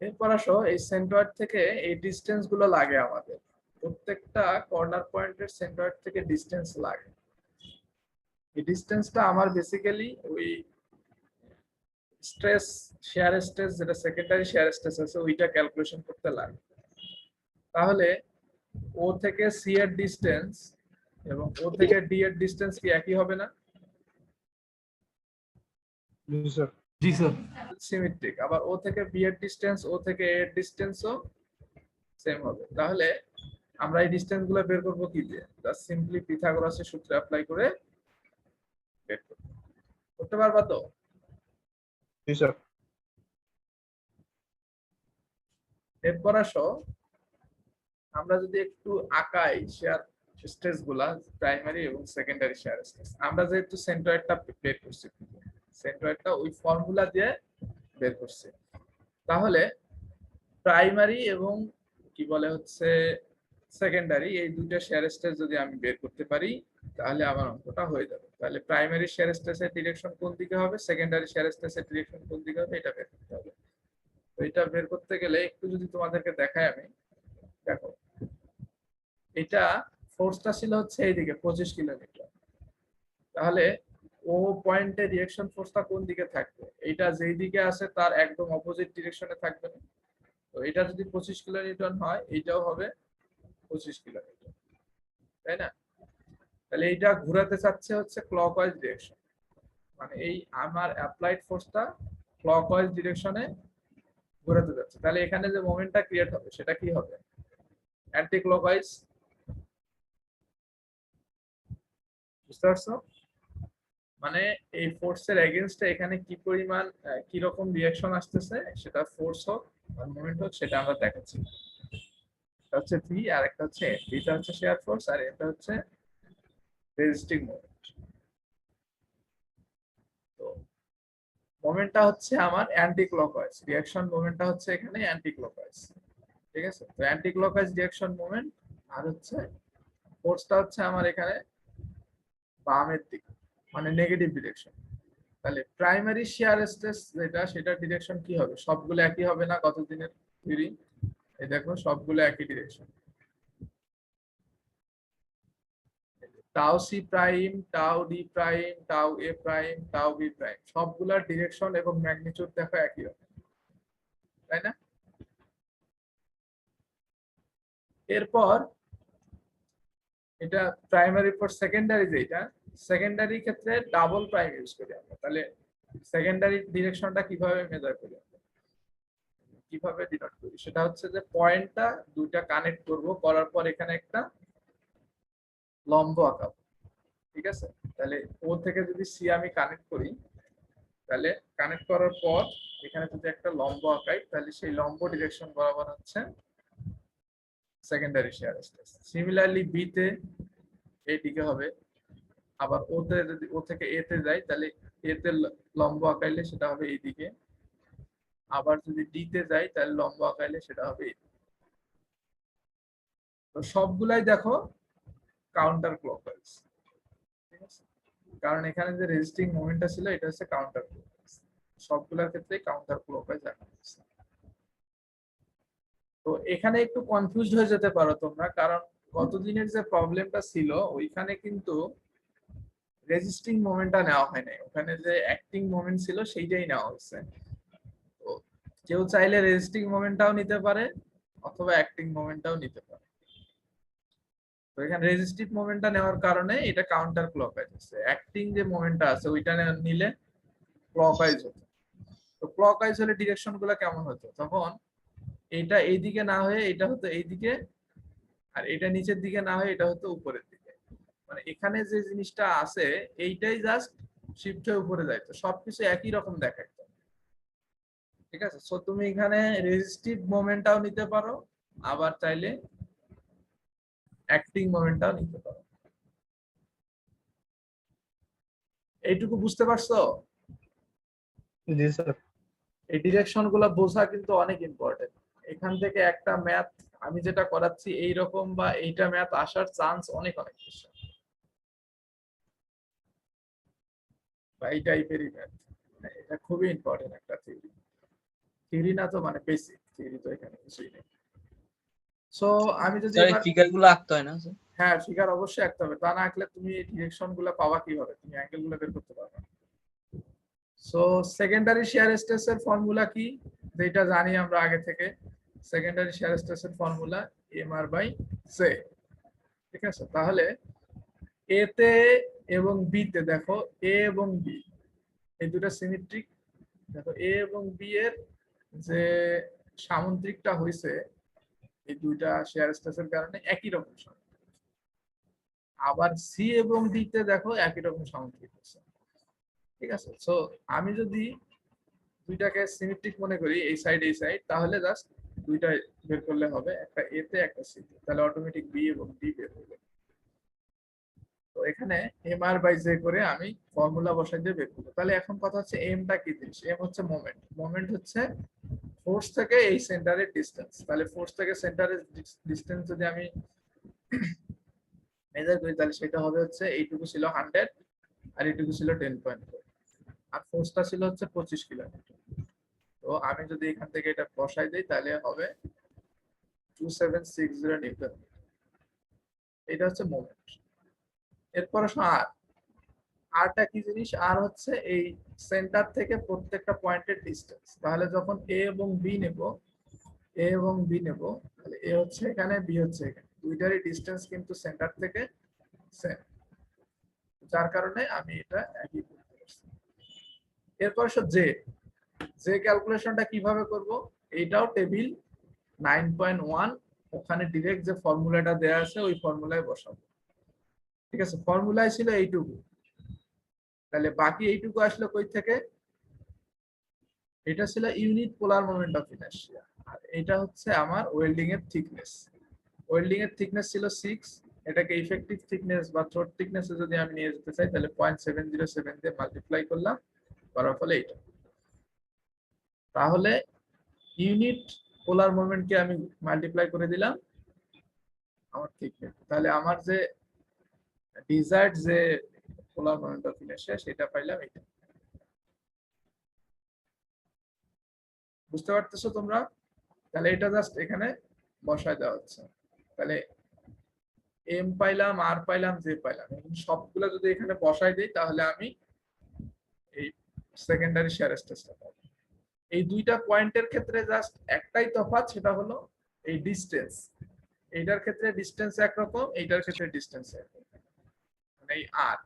এরপর আসো এই সেন্ট্রয়েড থেকে এই ডিসটেন্স গুলো লাগে আমাদের, প্রত্যেকটা কর্নার পয়েন্টের সেন্ট্রয়েড থেকে ডিসটেন্স লাগে। এই ডিসটেন্সটা আমার বেসিক্যালি ওই স্ট্রেস শেয়ার স্ট্রেস যেটা সেকেন্ডারি শেয়ার স্ট্রেস আছে ওইটা ক্যালকুলেশন করতে লাগে। তাহলে ও থেকে সি এর ডিসটেন্স এবং ও থেকে ডি এর ডিসটেন্স কি একই হবে না? জি স্যার। জি স্যার। সিমেট্রিক। আবার ও থেকে বি এর ডিসটেন্স ও থেকে এ এর ডিসটেন্সও সেম হবে। তাহলে আমরা এই ডিসটেন্স গুলো বের করব কি দিয়ে? জাস্ট সিম্পলি পিথাগোরাসের সূত্র অ্যাপ্লাই করে বের করতে পারবা তো? জি স্যার। এরপর আসো আমরা যদি একটু আঁকাই শেয়ার স্ট্রেস গুলা, প্রাইমারি এবং সেকেন্ডারি শেয়ার স্ট্রেস। আমরা যেহেতু সেন্ট্রয়েডটা বের করছি, সেন্ট্রয়েডটা ওই ফর্মুলা দিয়ে বের করছি, তাহলে প্রাইমারি এবং কি বলে হচ্ছে সেকেন্ডারি এই দুইটা শেয়ার স্ট্রেস যদি আমি বের করতে পারি তাহলে আমার অঙ্কটা হয়ে যাবে। তাহলে প্রাইমারি শেয়ার স্ট্রেসের ডিরেকশন কোন দিকে হবে, সেকেন্ডারি শেয়ার স্ট্রেসের ডিরেকশন কোন দিকে হবে, এটা বের করতে হবে। তো এটা বের করতে গেলে একটু যদি তোমাদেরকে দেখাই আমি, দেখো এটা ফোর্সটা ছিল হচ্ছে এইদিকে 25 কিলোমিটার। তাহলে ও পয়েন্টে রিঅ্যাকশন ফোর্সটা কোন দিকে থাকবে, এটা যেই দিকে আছে তার একদম অপোজিট ডিরেকশনে থাকবে না। তো এটা যদি 25 কিলোনিউটন হয় এটাও হবে 25 কিলোমিটার, তাই না? তাহলে এইটা ঘোরাতে চাচ্ছে হচ্ছে ক্লকওয়াইজ ডিরেকশন, মানে এই আমার অ্যাপ্লাইড ফোর্সটা ক্লকওয়াইজ ডিরেকশনে ঘোরাতে যাচ্ছে। তাহলে এখানে যে মোমেন্টটা ক্রিয়েট হবে সেটা কি হবে, অ্যান্টি ক্লকওয়াইজ। বুঝতে পারছো? মানে এই ফোর্সের এগেইনস্টে এখানে কি পরিমাণ কি রকম রিঅ্যাকশন আসতেছে, সেটা ফোর্স হোক আর মোমেন্ট হোক সেটা আমরা দেখাচ্ছি। এটা হচ্ছে ভি আর একটা হচ্ছে এন। ভিটা হচ্ছে শেয়ার ফোর্স আর এটা হচ্ছে রেজিস্টিং মোমেন্ট। তো মোমেন্টটা হচ্ছে আমার অ্যান্টি ক্লকওয়াইজ, রিঅ্যাকশন মোমেন্টটা হচ্ছে এখানে অ্যান্টি ক্লকওয়াইজ। ঠিক আছে, তো অ্যান্টি ক্লকওয়াইজ রিঅ্যাকশন মোমেন্ট আর হচ্ছে ফোর্সটা হচ্ছে আমার এখানে বামের দিকে, মানে নেগেটিভ ডিরেকশন। তাহলে প্রাইমারি শেয়ার স্ট্রেস যেটা সেটার ডিরেকশন কি হবে, সবগুলো একই হবে না গত দিনের থিওরি। এই দেখো সবগুলো একই direction, tau C prime, tau D prime, tau A prime, tau B prime, সবগুলোর ডিরেকশন এবং ম্যাগনিটিউড দেখো একই রকম, তাই না? এরপর এটা প্রাইমারি পর সেকেন্ডারি, যেটা সেকেন্ডারি ক্ষেত্রে ডাবল প্রাইম ইউজ করি আমরা। তাহলে সেকেন্ডারি ডিরেকশনটা কিভাবে মেজার করি, কিভাবে ডিনোট করি, সেটা হচ্ছে যে পয়েন্টটা দুইটা কানেক্ট করব, করার পর এখানে একটা লম্ব আঁকাবো। ঠিক আছে, তাহলে ও থেকে যদি সি আমি কানেক্ট করি তাহলে কানেক্ট করার পর এখানে যদি একটা লম্ব আঁকাই তাহলে সেই লম্ব ডিরেকশন বরাবর হচ্ছে secondary shear stress. Similarly B তে এইদিকে হবে, আবার ওতে যদি ও থেকে এ তে যাই তাহলে এ তে লম্ব আঁকাইলে সেটা হবে এইদিকে, আবার যদি ডি তে যাই তাহলে লম্ব আঁকাইলে সেটা হবে এইদিকে। তো সবগুলাই দেখো কাউন্টার ক্লকওয়াইজ, ঠিক আছে, কারণ এখানে যে রেজিস্টিং মোমেন্টটা ছিল এটা হচ্ছে কাউন্টার ক্লকওয়াইজ, সবগুলোর ক্ষেত্রে কাউন্টার ক্লকওয়াইজ আঁকা হয়েছে। তো এখানে একটু কনফিউজড হয়ে যেতে পারো তোমরা, কারণ গতদিনের যে প্রবলেমটা ছিল ওইখানে কিন্তু রেজিস্টিং মোমেন্টটা নেওয়া হয় নাই, ওখানে যে অ্যাক্টিং মোমেন্ট ছিল সেইটাই নেওয়া হয়েছে। তো কেউ চাইলে রেজিস্টিং মোমেন্টটাও নিতে পারে অথবা অ্যাক্টিং মোমেন্টটাও নিতে পারে। তো এখানে রেজিস্টিভ মোমেন্টটা নেওয়ার কারণে এটা কাউন্টার ক্লকওয়াইজ হচ্ছে, অ্যাক্টিং যে মোমেন্টটা আছে ওইটা নিলে ক্লকওয়াইজ হতো। তো ক্লকওয়াইজ হলে ডিরেকশন গুলো কেমন হতো, তখন এটা এইদিকে না হয়ে এটা হতো এইদিকে, আর এটা নিচের দিকে না হয়ে এটা হতো উপরের দিকে। মানে এখানে যে জিনিসটা আছে এইটাই জাস্ট শিফট হয়ে উপরে যাইতো, সবকিছু একই রকম দেখাইতো, ঠিক আছে। সো তুমি এখানে রেজিস্টিভ মোমেন্টটাও নিতে পারো, আবার চাইলে অ্যাক্টিং মোমেন্টটাও নিতে পারো। এইটুকু বুঝতে পারছো? জি স্যার। এই ডিরেকশন গুলো বোঝা কিন্তু অনেক ইম্পর্টেন্ট। এখান থেকে একটা ম্যাথ আমি যেটা করাচ্ছি এইরকম বা এইটা ম্যাথ আসার চান্স অনেক অনেক বেশি, বা এই টাইপেরই ম্যাথ। এটা খুবই ইম্পর্টেন্ট একটা থিওরি, থিওরি না তো মানে বেসিক থিওরি তো এখানে কিছুই নেই। সো আমি যদি স্যার এই এবার, ফিগার গুলো আঁকতে হয় না স্যার? হ্যাঁ ফিগার অবশ্যই আঁকতে হবে, তা না আঁকলে তুমি এই ডিরেকশন গুলো পাবা কিভাবে, তুমি অ্যাঙ্গেল গুলো বের করতে পারবে না। সো সেকেন্ডারি শিয়ার স্ট্রেস এর ফর্মুলা কি, যেটা জানি আমরা আগে থেকে, সেকেন্ডারি শিয়ার স্ট্রেস এর ফর্মুলা এমআর বাই সে, ঠিক আছে। তাহলে এ তে এবং বি তে দেখো, এ এবং বি এই দুটো সিমেট্রিক, দেখো এ এবং বি এর যে সামুদ্রিকটা হয়েছে এই দুইটা শেয়ার স্ট্রেসের কারণে একই রকম সামুদ্রিক, আবার সি এবং ডি তে দেখো একই রকম সামুদ্রিক হচ্ছে, ঠিক আছে। সো আমি যদি দুইটাকে সিমেট্রিক মনে করি এই সাইড এই সাইড, তাহলে জাস্ট দুইটা বের করলে হবে, একটা এ তে একটা সি তে, তাহলে অটোমেটিক বি এবং ডি বের হয়ে। তো এখানে এম আর বাই জে করে আমি ফর্মুলা বসাই দিয়ে বের করবো। তাহলে এখন কথা হচ্ছে এমটা কি জিনিস, এম হচ্ছে মোমেন্ট, মোমেন্ট হচ্ছে ফোর্স থেকে এই সেন্টারের ডিসটেন্স। তাহলে ফোর্স থেকে সেন্টারের ডিসটেন্স যদি আমি মেজার করি তাহলে সেটা হবে হচ্ছে এইটুকু ছিল 100 আর এইটুকু ছিল 10.4, আর ফোর্সটা ছিল হচ্ছে 25 কিলোমিটার। তো আমি যদি এখান থেকে এটা বসাই দিই তাহলে হবে 2760 নিউটন। এটা হচ্ছে মোমেন্ট। এরপর আর আরটা কি জিনিস, আর হচ্ছে এই সেন্টার থেকে প্রত্যেকটা পয়েন্টের ডিসটেন্স। তাহলে যখন এ এবং বি নেব, এ এবং বি নেব, তাহলে এ হচ্ছে এখানে, বি হচ্ছে এখানে, দুইটারই ডিসটেন্স কিন্তু সেন্টার থেকে সেম, যার কারণে আমি এটা একই করতে পারছি। এরপর জে, জে ক্যালকুলেশনটা কিভাবে করব, এইটাও টেবিল 9.1, ওখানে ডিরেক্ট যে ফর্মুলাটা দেয়া আছে ওই ফর্মুলায় বসাবো, ঠিক আছে। ফর্মুলায় ছিল এইটুকু, তাহলে বাকি এইটুকু আসলো কই থেকে, এটা ছিল unit polar moment of inertia, আর এটা হচ্ছে আমার ওয়েল্ডিং এর থিকনেস। ওয়েল্ডিং এর থিকনেস ছিল 6, এটাকে ইফেক্টিভ থিকনেস বা থ্রোট থিকনেস যদি আমি নিয়ে যেতে চাই তাহলে 0.707 দিয়ে মাল্টিপ্লাই করলাম, করার ফলে এটা। তাহলে ইউনিট পোলার মোমেন্টকে আমি মাল্টিপ্লাই করে দিলাম আমার থিকনেস, তাহলে আমার যে ডিজায়ার্ড যে পোলার মোমেন্ট অফ ইনার্শিয়া সেটা পাইলাম এটা। বুঝতে পারতেছো তোমরা? তাহলে এটা জাস্ট এখানে বসায় দেওয়া হচ্ছে, তাহলে এম পাইলাম, আর পাইলাম, জে পাইলাম, সবগুলো যদি এখানে বসাই দিই তাহলে আমি এই সেকেন্ডারি শিয়ার স্ট্রেসটা পাবো। এই দুইটা পয়েন্টের ক্ষেত্রে জাস্ট একটাই তফাৎ, সেটা হলো এই ডিসটেন্স। এইটার ক্ষেত্রে ডিসটেন্স একরকম, এইটার ক্ষেত্রে ডিসটেন্স একরকম, মানে এই আর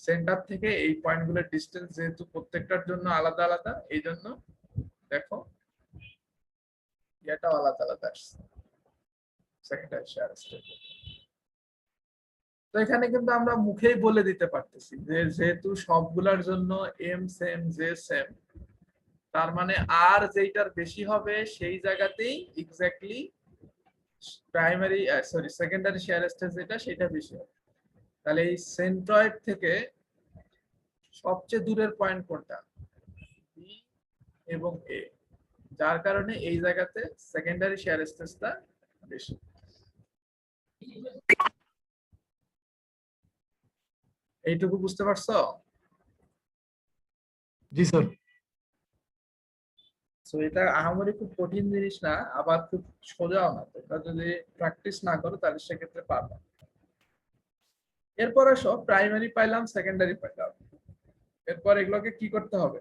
সেন্টার থেকে এই পয়েন্টগুলোর ডিসটেন্স যেহেতু প্রত্যেকটার জন্য আলাদা আলাদা, এই জন্য দেখো এটাও আলাদা আলাদা আসছে সেকেন্ডারি শিয়ার স্ট্রেস। তো এখানে কিন্তু আমরা মুখেই বলে দিতে পারতেছি যে যেহেতু সবগুলার জন্য এম সেম জে সেম, তার মানে আর যেটার বেশি হবে সেই জায়গাতেই exactly primary sorry secondary shear stress যেটা সেটা বেশি হবে। তাহলে এই সেন্ট্রয়েড থেকে সবচেয়ে দূরের পয়েন্ট কোনটা? বি এবং এ, যার কারণে এই জায়গাতে সেকেন্ডারি শিয়ার স্ট্রেসটা বেশি। এইটুকু বুঝতে পারছো? জি স্যার। তো এটা আহামরি খুব কঠিন জিনিস না, আবার খুব সোজাও না। তোমরা যদি প্র্যাকটিস না করো তাহলে সেক্ষেত্রে পারবে না। এরপর আসো, প্রাইমারি পাইলাম, সেকেন্ডারি পাইলাম, এরপর এগুলোকে কি করতে হবে?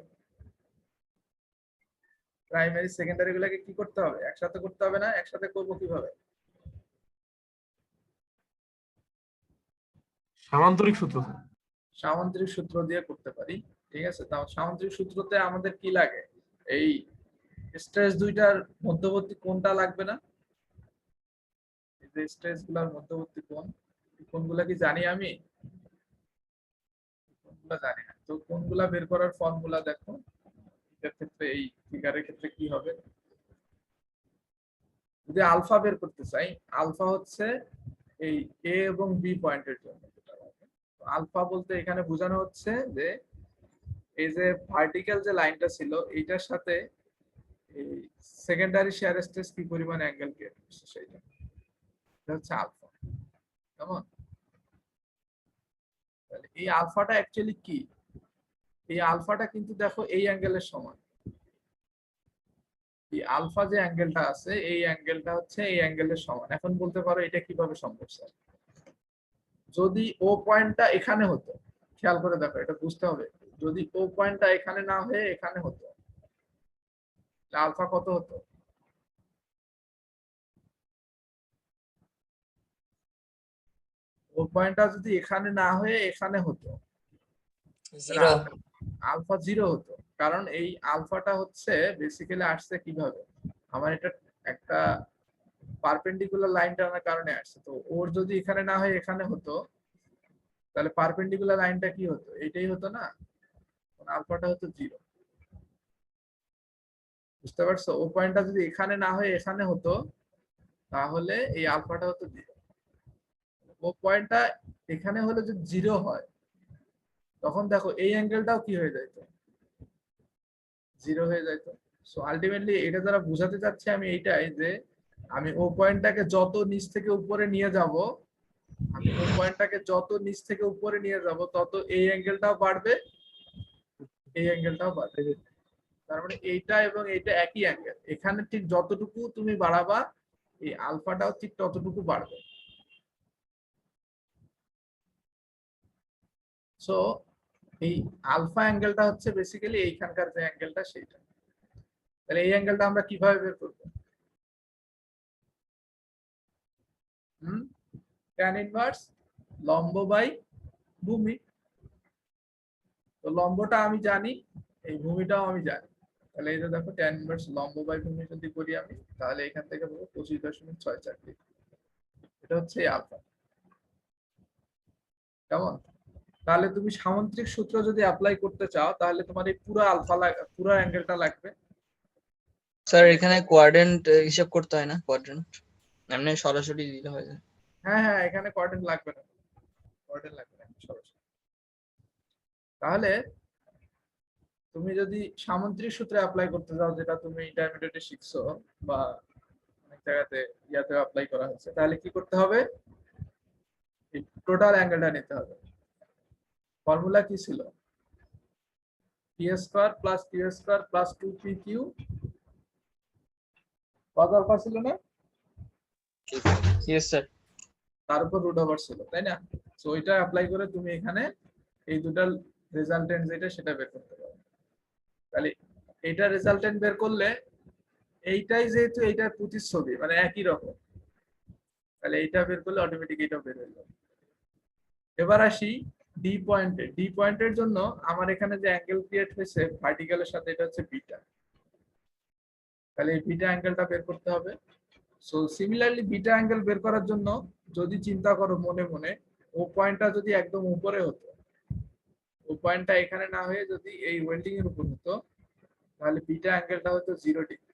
প্রাইমারি সেকেন্ডারি গুলোকে কি করতে হবে? একসাথে করতে হবে না? একসাথে করবো কিভাবে? সামান্তরিক সূত্র স্যার। সামান্তরিক সূত্র দিয়ে করতে পারি। ঠিক আছে, তাও সামান্তরিক সূত্রতে আমাদের কি লাগে? এই স্ট্রেস দুইটার মধ্যবর্তী কোণটা লাগবে না? এই যে স্ট্রেস গুলার মধ্যবর্তী কোণ, কোণগুলা কি জানি আমি? কোণগুলা জানি না, তো কোণগুলা বের করার ফর্মুলা দেখো। এর ক্ষেত্রে এই ফিগারের ক্ষেত্রে কি হবে? যদি আলফা বের করতে চাই, আলফা হচ্ছে এই এ এবং বি পয়েন্টের জন্য। আলফা বলতে এখানে বোঝানো হচ্ছে যে এই যে ভার্টিক্যাল যে লাইনটা ছিল এইটার সাথে এই সেকেন্ডারি শিয়ার স্ট্রেস কি পরিমাণ অ্যাঙ্গেল ক্রিয়েট করছে সেইটা, এটা হচ্ছে আলফা। কেমন? তাহলে এই আলফাটা অ্যাকচুয়ালি কি? এই আলফাটা কিন্তু দেখো এই অ্যাঙ্গেলের সমান। এই আলফা যে অ্যাঙ্গেলটা আছে এই অ্যাঙ্গেলটা হচ্ছে এই অ্যাঙ্গেলের সমান। এখন বলতে পারো এটা কিভাবে সম্ভব স্যার? যদি ও পয়েন্টটা এখানে হতো, খেয়াল করে দেখো, এটা বুঝতে হবে, যদি ও পয়েন্টটা এখানে না হয়ে এখানে হতো, আলফা কত হতো? ও পয়েন্টটা যদি এখানে না হয়ে এখানে হতো, জিরো। আলফা জিরো হতো। কারণ এই আলফাটা হচ্ছে বেসিক্যালি আসছে কিভাবে, আমার এটা একটা পারপেন্ডিকুলার লাইন টানার কারণে আসছে। তো ওর যদি এখানে না হয়ে এখানে হতো, তাহলে পারপেন্ডিকুলার লাইনটা কি হতো? এটাই হতো না, আলফাটা হতো জিরো। বুঝতে পারছো? ও পয়েন্টটা যদি এখানে না হয়ে এখানে হতো তাহলে এই আলফাটা হতো জিরো। ও পয়েন্টটা এখানে হলে যদি জিরো হয় তখন দেখো এই অ্যাঙ্গেলটাও কি হয়ে যাইতো? জিরো হয়ে যাইতো। সো আলটিমেটলি এটা দ্বারা বোঝাতে চাচ্ছি আমি এইটাই যে আমি ও পয়েন্টটাকে যত নিচ থেকে উপরে নিয়ে যাব, আমি ও পয়েন্টটাকে যত নিচ থেকে উপরে নিয়ে যাব তত এই অ্যাঙ্গেলটাও বাড়বে, এই অ্যাঙ্গেলটাও বাড়বে। তার মানে এইটা এবং এইটা একই অ্যাঙ্গেল। এখানে ঠিক যতটুকু তুমি বাড়াবা এই আলফাটাও ঠিক ততটুকু বাড়বে। সো এই আলফা অ্যাঙ্গেলটা হচ্ছে বেসিক্যালি এইখানকার যে অ্যাঙ্গেলটা সেইটা। তাহলে এই অ্যাঙ্গেলটা আমরা কিভাবে বের করব? tan ইনভার্স লম্ব বাই ভূমি। তো লম্বটা আমি জানি, এই ভূমিটাও আমি জানি। তাহলে এই যে দেখো tan ইনভার্স লম্ব বাই ভূমি যদি করি আমি, তাহলে এখান থেকে পাবো 25.64 ডিগ্রি। এটা হচ্ছে আলফা। কেমন? তাহলে তুমি সামন্ত্রিক সূত্র যদি অ্যাপ্লাই করতে চাও তাহলে তোমার এই পুরো আলফা পুরো অ্যাঙ্গেলটা লাগবে। স্যার এখানে কোয়াড্রেন্ট হিসাব করতে হয় না? কোয়াড্রেন্ট এমনি সরাসরি দিলে হয় যায়। হ্যাঁ হ্যাঁ, এখানে কোয়াড্রেন্ট লাগবে না, কোয়াড্রেন্ট লাগবে না সরাসরি। তাহলে তুমি যদি সামন্ত্রিক সূত্রে অ্যাপ্লাই করতে চাও, যেটা তুমি ইন্টারমিডিয়েটে শিখছো বা অনেক জায়গাতে ইয়াতে অ্যাপ্লাই করা হচ্ছে, তাহলে কি করতে হবে? টোটাল অ্যাঙ্গেলটা নিতে হবে। ফর্মুলা কি ছিল? P square plus Q square plus 2pq কত আলফা ছিল না? Yes sir. তার উপর রুট ওভার ছিল, তাই না? সো এটা অ্যাপ্লাই করে তুমি এখানে এই দুটার রেজাল্টেন্ট যেটা সেটা বের করতে পারো। তাহলে এটা রেজাল্টেন্ট বের করলে এইটাই যেহেতু এইটার প্রতিচ্ছবি মানে একই রকম, তাহলে এইটা বের করলে অটোমেটিক এটা বের হয়ে যাবে। এবার আসি ডি পয়েন্টে। ডি পয়েন্টের জন্য আমার এখানে যে অ্যাঙ্গেল ক্রিয়েট হয়েছে ভার্টিক্যালের সাথে, এটা হচ্ছে বিটা। তাহলে এই বিটা অ্যাঙ্গেলটা বের করতে হবে। সো সিমিলারলি বিটা অ্যাঙ্গেল বের করার জন্য যদি চিন্তা করো মনে মনে, ও পয়েন্টটা যদি একদম উপরে হতো, ও পয়েন্টটা এখানে না হয়ে যদি এই ওয়েল্ডিং এর উপর হতো, তাহলে বিটা অ্যাঙ্গেলটা হতো 0 ডিগ্রি।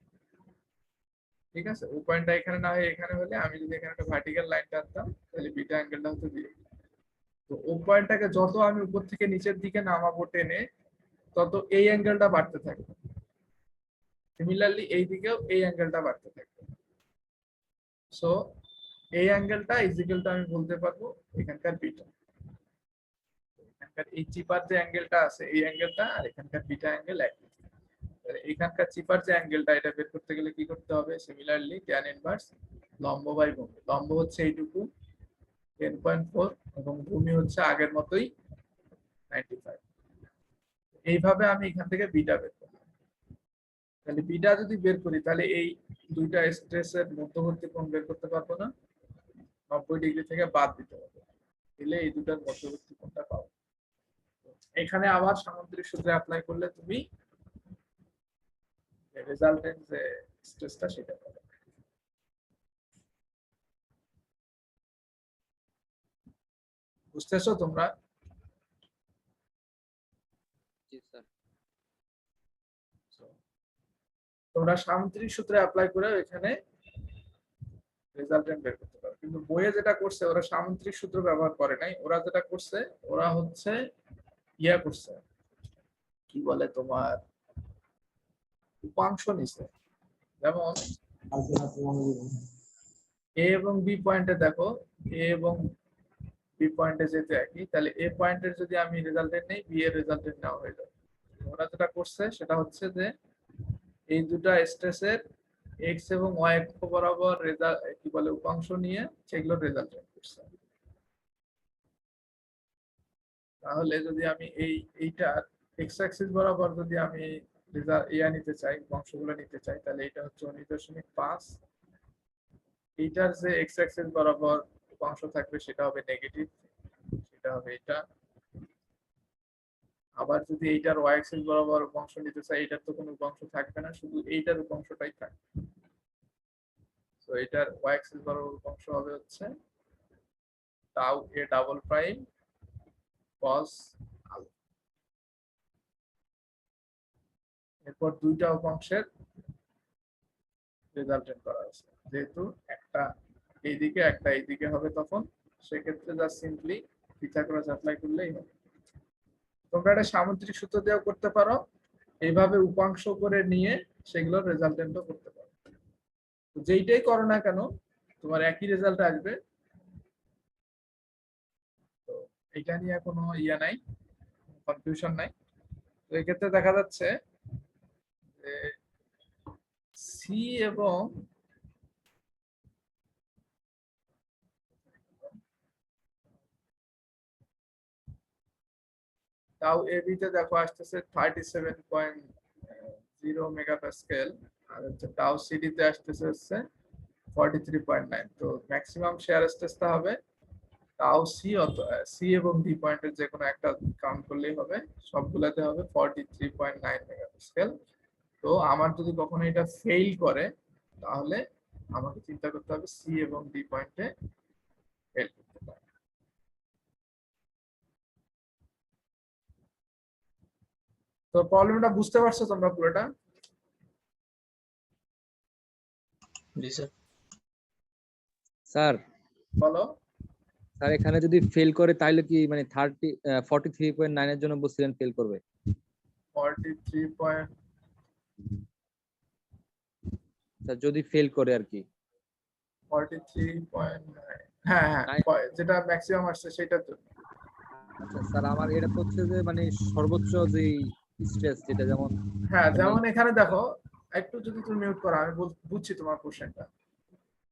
ঠিক আছে, ও পয়েন্টটা এখানে না হয়ে এখানে হলে আমি যদি এখানে একটা ভার্টিক্যাল লাইন টানতাম তাহলে বিটা অ্যাঙ্গেলটা হতো 0। তো ও পয়েন্টটাকে যত আমি উপর থেকে নিচের দিকে নামাবো টেনে, তত এই অ্যাঙ্গেলটা বাড়তে থাকবে। সিমিলারলি এই দিকেও এই অ্যাঙ্গেলটা বাড়তে থাকবে। সো এই অ্যাঙ্গেলটা ইজিক্যাল টু আমি বলতে পারবো এখানকার বিটা। এখানকার এই চিপার যে অ্যাঙ্গেলটা আছে এই অ্যাঙ্গেলটা আর এখানকার বিটা অ্যাঙ্গেল একই। তাহলে এখানকার চিপার যে অ্যাঙ্গেলটা এটা বের করতে গেলে কি করতে হবে? সিমিলারলি ট্যান ইনভার্স লম্ব বাই ভূমি। লম্ব হচ্ছে এইটুকু 10.4 এবং ভূমি হচ্ছে আগের মতোই 95। এইভাবে আমি এখান থেকে বিটা বের করব। তাহলে বিটা যদি বের করি তাহলে এই দুইটা স্ট্রেসের মধ্যবর্তী কোণ বের করতে পারবো না, 90 ডিগ্রি থেকে বাদ দিতে হবে, দিলে এই দুটার মধ্যবর্তী কোণটা পাবো। এখানে আবার সামুদ্রিক সূত্রে অ্যাপ্লাই করলে তুমি রেজাল্টেন্ট যে স্ট্রেসটা সেটা পাবে। বুঝতেছো তোমরা? জি স্যার। তোমরা সামুদ্রিক সূত্রে অ্যাপ্লাই করে এখানে রেজাল্টেন্ট বের করতে পারো। কিন্তু বইয়ে যেটা করছে ওরা সামুদ্রিক সূত্র ব্যবহার করে নাই, ওরা যেটা করছে ওরা হচ্ছে ইয়া করছে, কি বলে তোমার, উপাংশ নিছে। যেমন এ এবং বি পয়েন্টে দেখো, এ এবং বি পয়েন্টে যেতে একই, তাহলে এ পয়েন্টের যদি আমি রেজাল্টেন্ট নেই বি এর রেজাল্টেন্ট নেওয়া হয়ে যাবে। ওরা যেটা করছে সেটা হচ্ছে যে এই দুটা স্ট্রেসের এক্স এবং ওয়াই অক্ষ বরাবর রেজাল্ট কি বলে উপাংশ নিয়ে সেগুলো রেজাল্টেন্ট করছে। তাহলে যদি আমি এইটার এক্স অ্যাক্সিস বরাবর যদি আমি ইয়া নিতে চাই, উপাংশগুলো নিতে চাই, তাহলে এটা হচ্ছে 19.5। এইটার যে এক্স অ্যাক্সিস বরাবর উপাংশ থাকবে সেটা হবে নেগেটিভ, সেটা হবে এটা। আবার যদি এইটার ওয়াই অ্যাক্সিস বরাবর উপাংশ নিতে চাই, এটার তো কোনো উপাংশ থাকবে না, শুধু এইটার উপাংশটাই থাকবে। তো এটার ওয়াই অ্যাক্সিস বরাবর উপাংশ হবে হচ্ছে tau A double prime cos alpha. এরপর দুইটা উপাংশের রেজাল্টেন্ট করা আছে, যেহেতু একটা এইদিকে একটা এইদিকে হবে, তখন সেক্ষেত্রে জাস্ট সিম্পলি পিথাগোরাস অ্যাপ্লাই করলেই হবে। তোমরা এটা সামুদ্রিক সূত্র দিয়েও করতে পারো, এইভাবে উপাংশ করে নিয়ে সেগুলোর রেজাল্টেন্টও করতে পারো। যেইটাই করো না কেন তোমার একই রেজাল্ট আসবে। তো এটা নিয়ে কোনো ইয়া নাই, কনফিউশন নাই। তো এক্ষেত্রে দেখা যাচ্ছে যে সি এবং তাও এবি তে দেখো আসতেছে 37.0 মেগাপাস্কেল, আর হচ্ছে টাও সিডি তে আসতেছে হচ্ছে 43.9। তো ম্যাক্সিমাম শেয়ার স্ট্রেসটা হবে টাও সি, সি এবং ডি পয়েন্টের যে কোনো একটা কাউন্ট করলেই হবে, সবগুলাতে হবে 43.9 মেগাপাস্কেল। তো আমার যদি কখনো এটা ফেল করে তাহলে আমাকে চিন্তা করতে হবে সি এবং ডি পয়েন্টে ফেল করতে পারে। তো প্রবলেমটা বুঝতে পারছো তোমরা পুরোটা? জি স্যার। স্যার বলো। স্যার এখানে যদি ফেল করে তাহলে কি মানে 43.9 এর জন্য বলছিলেন ফেল করবে? 43 পয়েন্ট, স্যার যদি ফেল করে আর কি 43.9, হ্যাঁ হ্যাঁ যেটা ম্যাক্সিমাম আসছে সেটার জন্য। আচ্ছা স্যার, আমার এটা হচ্ছে যে মানে সর্বোচ্চ যে স্ট্রেস যেটা, যেমন হ্যাঁ যেমন এখানে দেখো, একটু যদি তুমি মিউট করো আমি বুঝছি তোমার কোশ্চেনটা।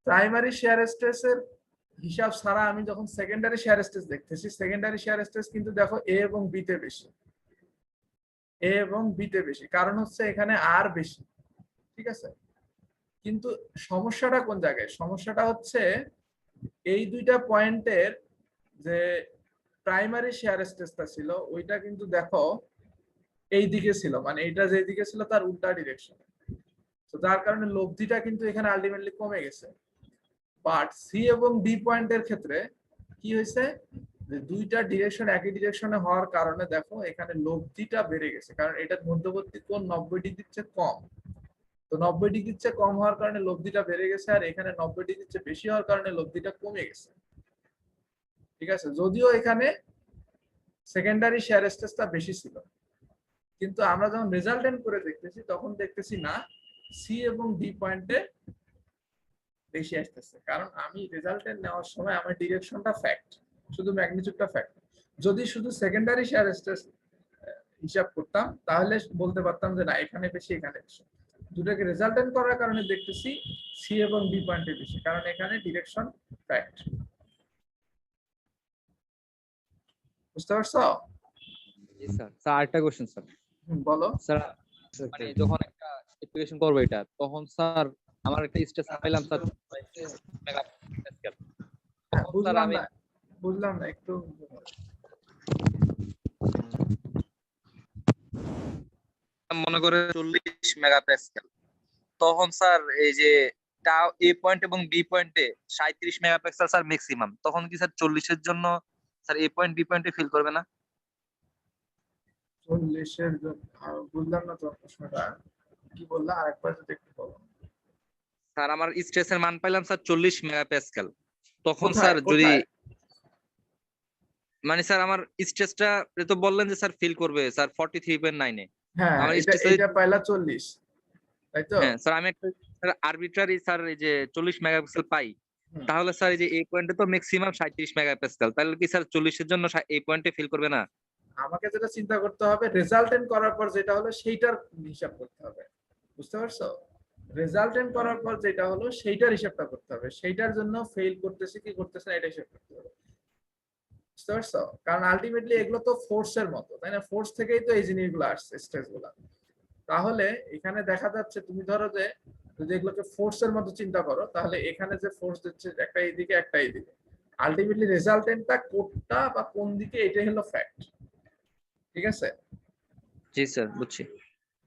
প্রাইমারি শেয়ার স্ট্রেসের হিসাব ছাড়া আমি যখন সেকেন্ডারি শেয়ার স্ট্রেস দেখতেছি, সেকেন্ডারি শেয়ার স্ট্রেস কিন্তু দেখো এ এবং বি তে বেশি, এ এবং বি তে বেশি, কারণ হচ্ছে এখানে আর বেশি। ঠিক আছে, কিন্তু সমস্যাটা কোন জায়গায়? সমস্যাটা হচ্ছে এই দুইটা পয়েন্টের যে প্রাইমারি শেয়ার স্ট্রেসটা ছিল ওইটা কিন্তু দেখো এই দিকে ছিল, মানে এটা যে দিকে ছিল তার উল্টা ডিরেকশন। তো যার কারণে লব্ধিটা কিন্তু এখানে আলটিমেটলি কমে গেছে। বাট সি এবং ডি পয়েন্টের ক্ষেত্রে কি হয়েছে, যে দুইটা ডিরেকশন একই ডিরেকশনে হওয়ার কারণে দেখো এখানে লব্ধিটা বেড়ে গেছে, কারণ এটার মধ্যবর্তী কোণ 90 ডিগ্রির চেয়ে কম। তো 90 ডিগ্রির চেয়ে কম হওয়ার কারণে লব্ধিটা বেড়ে গেছে, আর এখানে 90 ডিগ্রির চেয়ে বেশি হওয়ার কারণে লব্ধিটা কমে গেছে। ঠিক আছে, যদিও এখানে সেকেন্ডারি শেয়ার স্ট্রেসটা বেশি ছিল, কিন্তু আমরা যখন রেজাল্টেন্ট করে দেখতেছি তখন দেখতেছি না, সি এবং ডি পয়েন্টে বেশি আসতেছে। কারণ আমি রেজাল্টেন্ট নেওয়ার সময় আমার ডিরেকশনটা ফ্যাক্ট, শুধু ম্যাগনিটিউডটা ফ্যাক্ট। যদি শুধু সেকেন্ডারি শেয়ার স্ট্রেস হিসাব করতাম তাহলে বলতে পারতাম যে না এখানে বেশি এখানে বেশি। দুটোকে রেজাল্টেন্ট করার কারণে দেখতেছি সি এবং ডি পয়েন্টে বেশি, কারণ এখানে ডিরেকশন ফ্যাক্ট। বুঝতে পারছো? জি স্যার। স্যার আরেকটা কোশ্চেন স্যার। বলো। স্যার মানে যখন একটা অ্যাপ্লিকেশন করবো এটা, তখন স্যার আমার একটা স্ট্রেস পাইলাম স্যার মেগাপ্যাসকেল। হ্যাঁ, তখন স্যার আমি বুঝলাম না একটু। মনে করে 40 মেগাপ্যাসকেল, তখন স্যার এই যে এ পয়েন্ট এবং বি পয়েন্টে 37 মেগাপিক্সেল স্যার ম্যাক্সিমাম, তখন কি স্যার 40 এর জন্য স্যার এ পয়েন্ট বি পয়েন্টে ফিল করবে না? 40 এর জন্য বুঝলাম না তোমার প্রশ্নটা কি বললা, আরেকবার যদি একটু বলো। স্যার আমার স্ট্রেসের মান পাইলাম স্যার 40 মেগাপ্যাসকেল, তখন কোথায়? স্যার যদি কোথায়? মানে স্যার আমার স্ট্রেসটা তো বললেন যে স্যার ফিল করবে স্যার 43.9 এ। হ্যাঁ, আমার এটা স্ট্রেস এটা পাইলা 40, তাই তো? হ্যাঁ স্যার, আমি একটা স্যার আরবিট্রারি স্যার এই যে 40 মেগাপিক্সেল পাই, হুম। তাহলে স্যার এই যে এই পয়েন্টে তো ম্যাক্সিমাম 37 মেগাপিক্সেল, তাহলে কি স্যার 40 এর জন্য এই পয়েন্টে ফিল করবে না? আমাকে যেটা চিন্তা করতে হবে, রেজাল্টেন্ট করার পর যেটা হলো সেইটার হিসাব করতে হবে। বুঝতে পারছো? রেজাল্টেন্ট করার পর যেটা হলো সেইটার হিসাবটা করতে হবে, সেইটার জন্য ফেল করতেছে কি করতেছে না এটা হিসাব করতে হবে। বুঝতে পারছো? কারণ আলটিমেটলি এগুলো তো ফোর্সের মতো, তাই না? ফোর্স থেকেই তো এই জিনিসগুলো আসছে, স্ট্রেস গুলা। তাহলে এখানে দেখা যাচ্ছে তুমি ধরো যে যদি এগুলোকে ফোর্সের মতো চিন্তা করো, তাহলে এখানে যে ফোর্স দিচ্ছে একটা এইদিকে একটা এইদিকে, আলটিমেটলি রেজাল্টেন্টটা কোনটা বা কোন দিকে এটাই হলো ফ্যাক্ট। ঠিক আছে? জি স্যার, বুঝছি।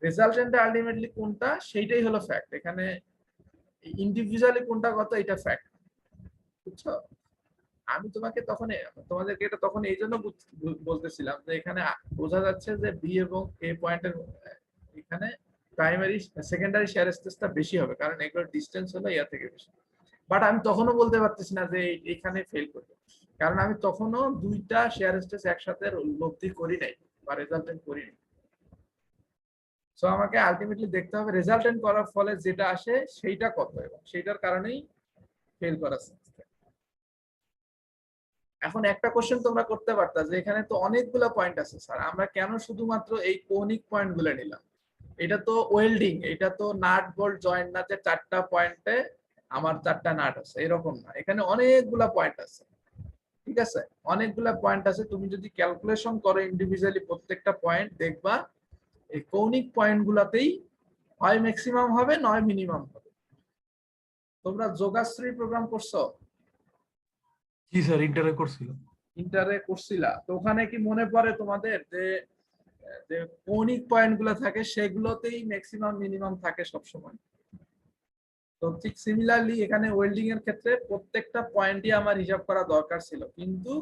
রেজাল্টেন্টটা আলটিমেটলি কোনটা সেইটাই হলো ফ্যাক্ট, এখানে ইন্ডিভিজুয়ালি কোনটা কত এটা ফ্যাক্ট। বুঝছো? আমি তোমাদেরকে এটা তখন এই জন্য বলতেছিলাম যে এখানে বোঝা যাচ্ছে যে বি এবং এ পয়েন্টের এখানে প্রাইমারি সেকেন্ডারি শেয়ার স্ট্রেসটা বেশি হবে, কারণ এগুলোর ডিসটেন্স হলো ইয়া থেকে বেশি। বাট আমি তখনও বলতে পারতেছি না যে এখানে ফেল করবে, কারণ আমি তখনও দুইটা শেয়ার স্ট্রেস একসাথে লব্ধি করি নাই বা রেজাল্টেন্ট করি নাই। সো আমাকে আলটিমেটলি দেখতে হবে রেজাল্টেন্ট করার ফলে যেটা আসে সেইটা কত, এবং সেইটার কারণেই ফেল করার চান্স থাকে। এখন একটা কোশ্চেন তোমরা করতে পারতা যে এখানে তো অনেকগুলো পয়েন্ট আছে স্যার, আমরা কেন শুধুমাত্র এই কৌণিক পয়েন্ট গুলো নিলাম? এটা তো ওয়েল্ডিং, এটা তো নাট বোল্ট জয়েন্ট না যে 4টা পয়েন্টে আমার 4টা নাট আছে, এরকম না, এখানে অনেকগুলা পয়েন্ট আছে। ঠিক আছে, অনেকগুলা পয়েন্ট আছে, তুমি যদি ক্যালকুলেশন করো ইন্ডিভিজুয়ালি প্রত্যেকটা পয়েন্ট, দেখবা এই কৌণিক পয়েন্ট গুলাতেই হয় ম্যাক্সিমাম হবে নয় মিনিমাম হবে। তোমরা যোগাশ্রী প্রোগ্রাম করছো? জি স্যার, ইন্টারে করছিল। ইন্টারে করছিলা তো, ওখানে কি মনে পড়ে তোমাদের যে যে কৌণিক পয়েন্ট গুলো থাকে সেগুলোতেই ম্যাক্সিমাম মিনিমাম থাকে সব সময়? তো ঠিক সিমিলারলি এখানে ওয়েল্ডিং এর ক্ষেত্রে প্রত্যেকটা পয়েন্টই আমার হিসাব করা দরকার ছিল, কিন্তু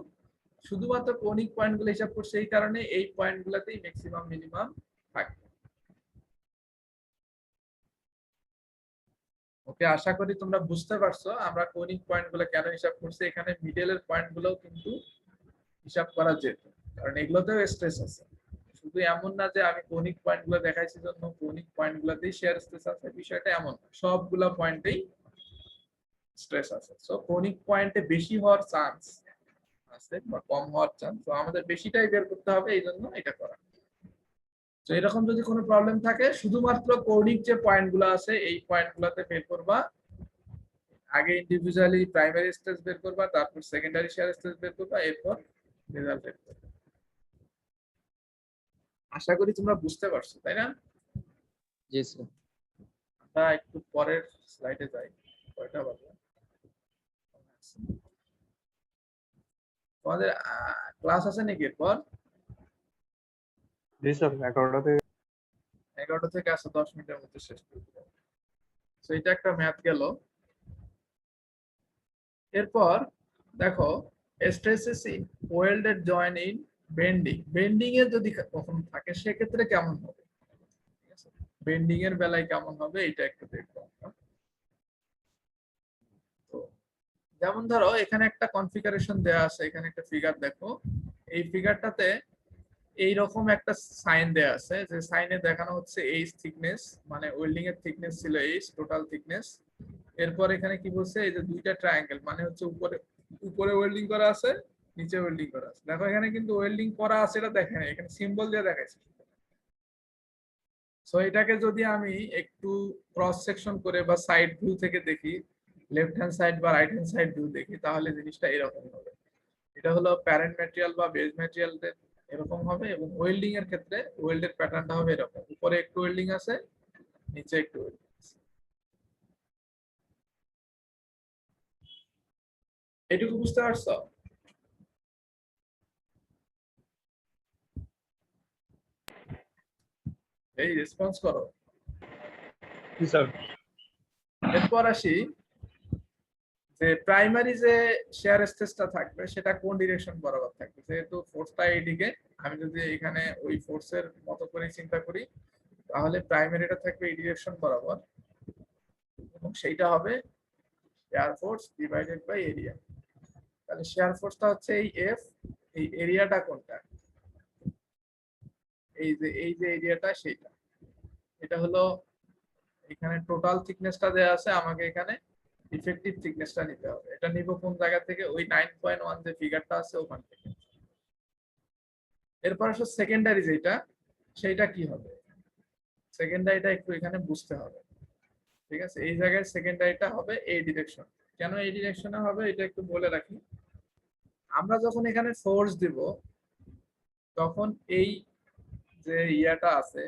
শুধুমাত্র কৌণিক পয়েন্ট গুলো হিসাব করছে এই কারণে এই পয়েন্ট গুলোতেই ম্যাক্সিমাম মিনিমাম থাকে। ওকে, আশা করি তোমরা বুঝতে পারছো আমরা কৌণিক পয়েন্ট গুলো কেন হিসাব করছি। এখানে মিডলের পয়েন্ট গুলো কিন্তু হিসাব করা যেত, কারণ এগুলোতেও স্ট্রেস আছে। শুধু এমন না যে আমি কৌণিক পয়েন্ট গুলো দেখাইছি জন্য কৌণিক পয়েন্ট গুলোতেই শেয়ার স্ট্রেস আছে, বিষয়টা এমন না, সবগুলা পয়েন্টেই স্ট্রেস আছে। সো কৌণিক পয়েন্টে বেশি হওয়ার চান্স আছে বা কম হওয়ার চান্স, তো আমাদের বেশিটাই বের করতে হবে, এই জন্য এটা করা। তো এরকম যদি কোনো প্রবলেম থাকে শুধুমাত্র কৌণিক যে পয়েন্ট গুলো আছে এই পয়েন্ট গুলাতে বের করবা, আগে ইন্ডিভিজুয়ালি প্রাইমারি স্ট্রেস বের করবা, তারপর সেকেন্ডারি শেয়ার স্ট্রেস বের করবা, এরপর রেজাল্ট বের করবা। আশা করি তোমরা বুঝতে পারছো, তাই না? জি স্যার। আমরা একটু পরের স্লাইডে যাই। কয়টা বাজে? তোমাদের ক্লাস আছে নাকি এরপর? জি স্যার, 11টা থেকে। 11টা থেকে আসো, 10 মিনিটের মধ্যে শেষ করে দেবো। তো এটা একটা ম্যাথ গেল। এরপর দেখো stresses in welded joint in bending এর যদি কখন থাকে সেক্ষেত্রে কেমন হবে, বেন্ডিং এর বেলায় কেমন হবে এটা একটু দেখবো আমরা। তো যেমন ধরো এখানে একটা কনফিগারেশন দেওয়া আছে, এখানে একটা ফিগার দেখো, এই ফিগারটাতে এইরকম একটা সাইন দেয়া আছে, যে সাইনে দেখানো হচ্ছে এইচ থিকনেস, মানে ওয়েল্ডিং এর থিকনেস ছিল এইচ টোটাল থিকনেস। এরপর এখানে কি বলছে, এই যে দুইটা ট্রায়াঙ্গেল, মানে হচ্ছে উপরে উপরে ওয়েল্ডিং করা আছে, নিচে ওয়েল্ডিং করা আছে। দেখো এখানে কিন্তু ওয়েল্ডিং করা আছে এটা দেখে না, এখানে সিম্বল দিয়ে দেখাইছে। সো এটাকে যদি আমি একটু ক্রস সেকশন করে বা সাইড ভিউ থেকে দেখি, লেফট হ্যান্ড সাইড বা রাইট হ্যান্ড সাইড ভিউ দেখি, তাহলে জিনিসটা এরকম হবে। এটা হলো প্যারেন্ট ম্যাটেরিয়াল বা বেস ম্যাটেরিয়াল এরকম হবে, এবং ওয়েল্ডিং এর ক্ষেত্রে ওয়েল্ডের প্যাটার্নটা হবে এরকম, উপরে একটু ওয়েল্ডিং আছে, নিচে একটু ওয়েল্ডিং আছে। এটুকু বুঝতে পারছো? এই রেসপন্স করো। জি স্যার। এরপর আসি যে প্রাইমারি যে শেয়ার স্ট্রেসটা থাকবে সেটা কোন ডিরেকশন বরাবর থাকবে। যেহেতু ফোর্সটা এইদিকে, আমি যদি এখানে ওই ফোর্সের মতো করে চিন্তা করি, তাহলে প্রাইমারিটা থাকবে এই ডিরেকশন বরাবর, এবং সেইটা হবে shear force divided by area. তাহলে শেয়ার ফোর্সটা হচ্ছে এই এফ, এই এরিয়াটা কোনটা, এই যে এরিয়াটা সেইটা, এটা হলো এখানে টোটাল থিকনেসটা দেওয়া আছে, আমাকে এখানে ইফেক্টিভ থিকনেসটা নিতে হবে। এটা নিব কোন জায়গা থেকে, ওই 9.1 যে ফিগারটা আছে ওখান থেকে। এরপর আসলে সেকেন্ডারি যেটা, সেইটা কি হবে, সেকেন্ডারিটা একটু এখানে বুঝতে হবে। ঠিক আছে, এই জায়গায় সেকেন্ডারিটা হবে এই ডিরেকশন। কেন এই ডিরেকশনে হবে এটা একটু বলে রাখি। আমরা যখন এখানে ফোর্স দিব, তখন এই যে ইয়াটা আছে,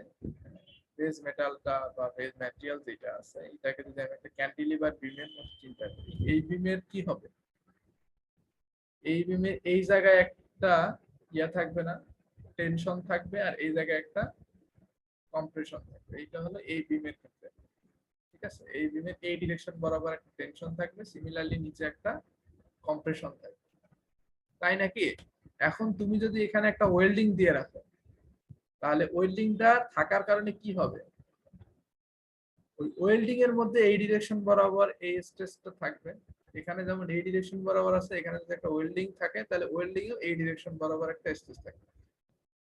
বেস মেটালটা বা বেস ম্যাটেরিয়াল যেটা আছে, এটাকে যদি আমি একটা ক্যান্টিলিভার বিমের মতো চিন্তা করি, এই বিমের কি হবে, এই বিমের এই জায়গায় একটা ইয়া থাকবে না, টেনশন থাকবে, আর এই জায়গায় একটা কম্প্রেশন থাকবে। এইটা হলো এই বিমের ক্ষেত্রে। ঠিক আছে, এই বিমের এই ডিরেকশন বরাবর একটা টেনশন থাকবে, সিমিলারলি নিচে একটা কম্প্রেশন থাকবে, তাই নাকি? এখন তুমি যদি এখানে একটা ওয়েল্ডিং দিয়ে রাখো, তাহলে ওয়েল্ডিংটা থাকার কারণে কি হবে, ওই ওয়েল্ডিং এর মধ্যে এই ডিরেকশন বরাবর এই স্ট্রেসটা থাকবে। এখানে যেমন এই ডিরেকশন বরাবর আছে, এখানে যদি একটা ওয়েল্ডিং থাকে, তাহলে ওয়েল্ডিং এও এই ডিরেকশন বরাবর একটা স্ট্রেস থাকবে।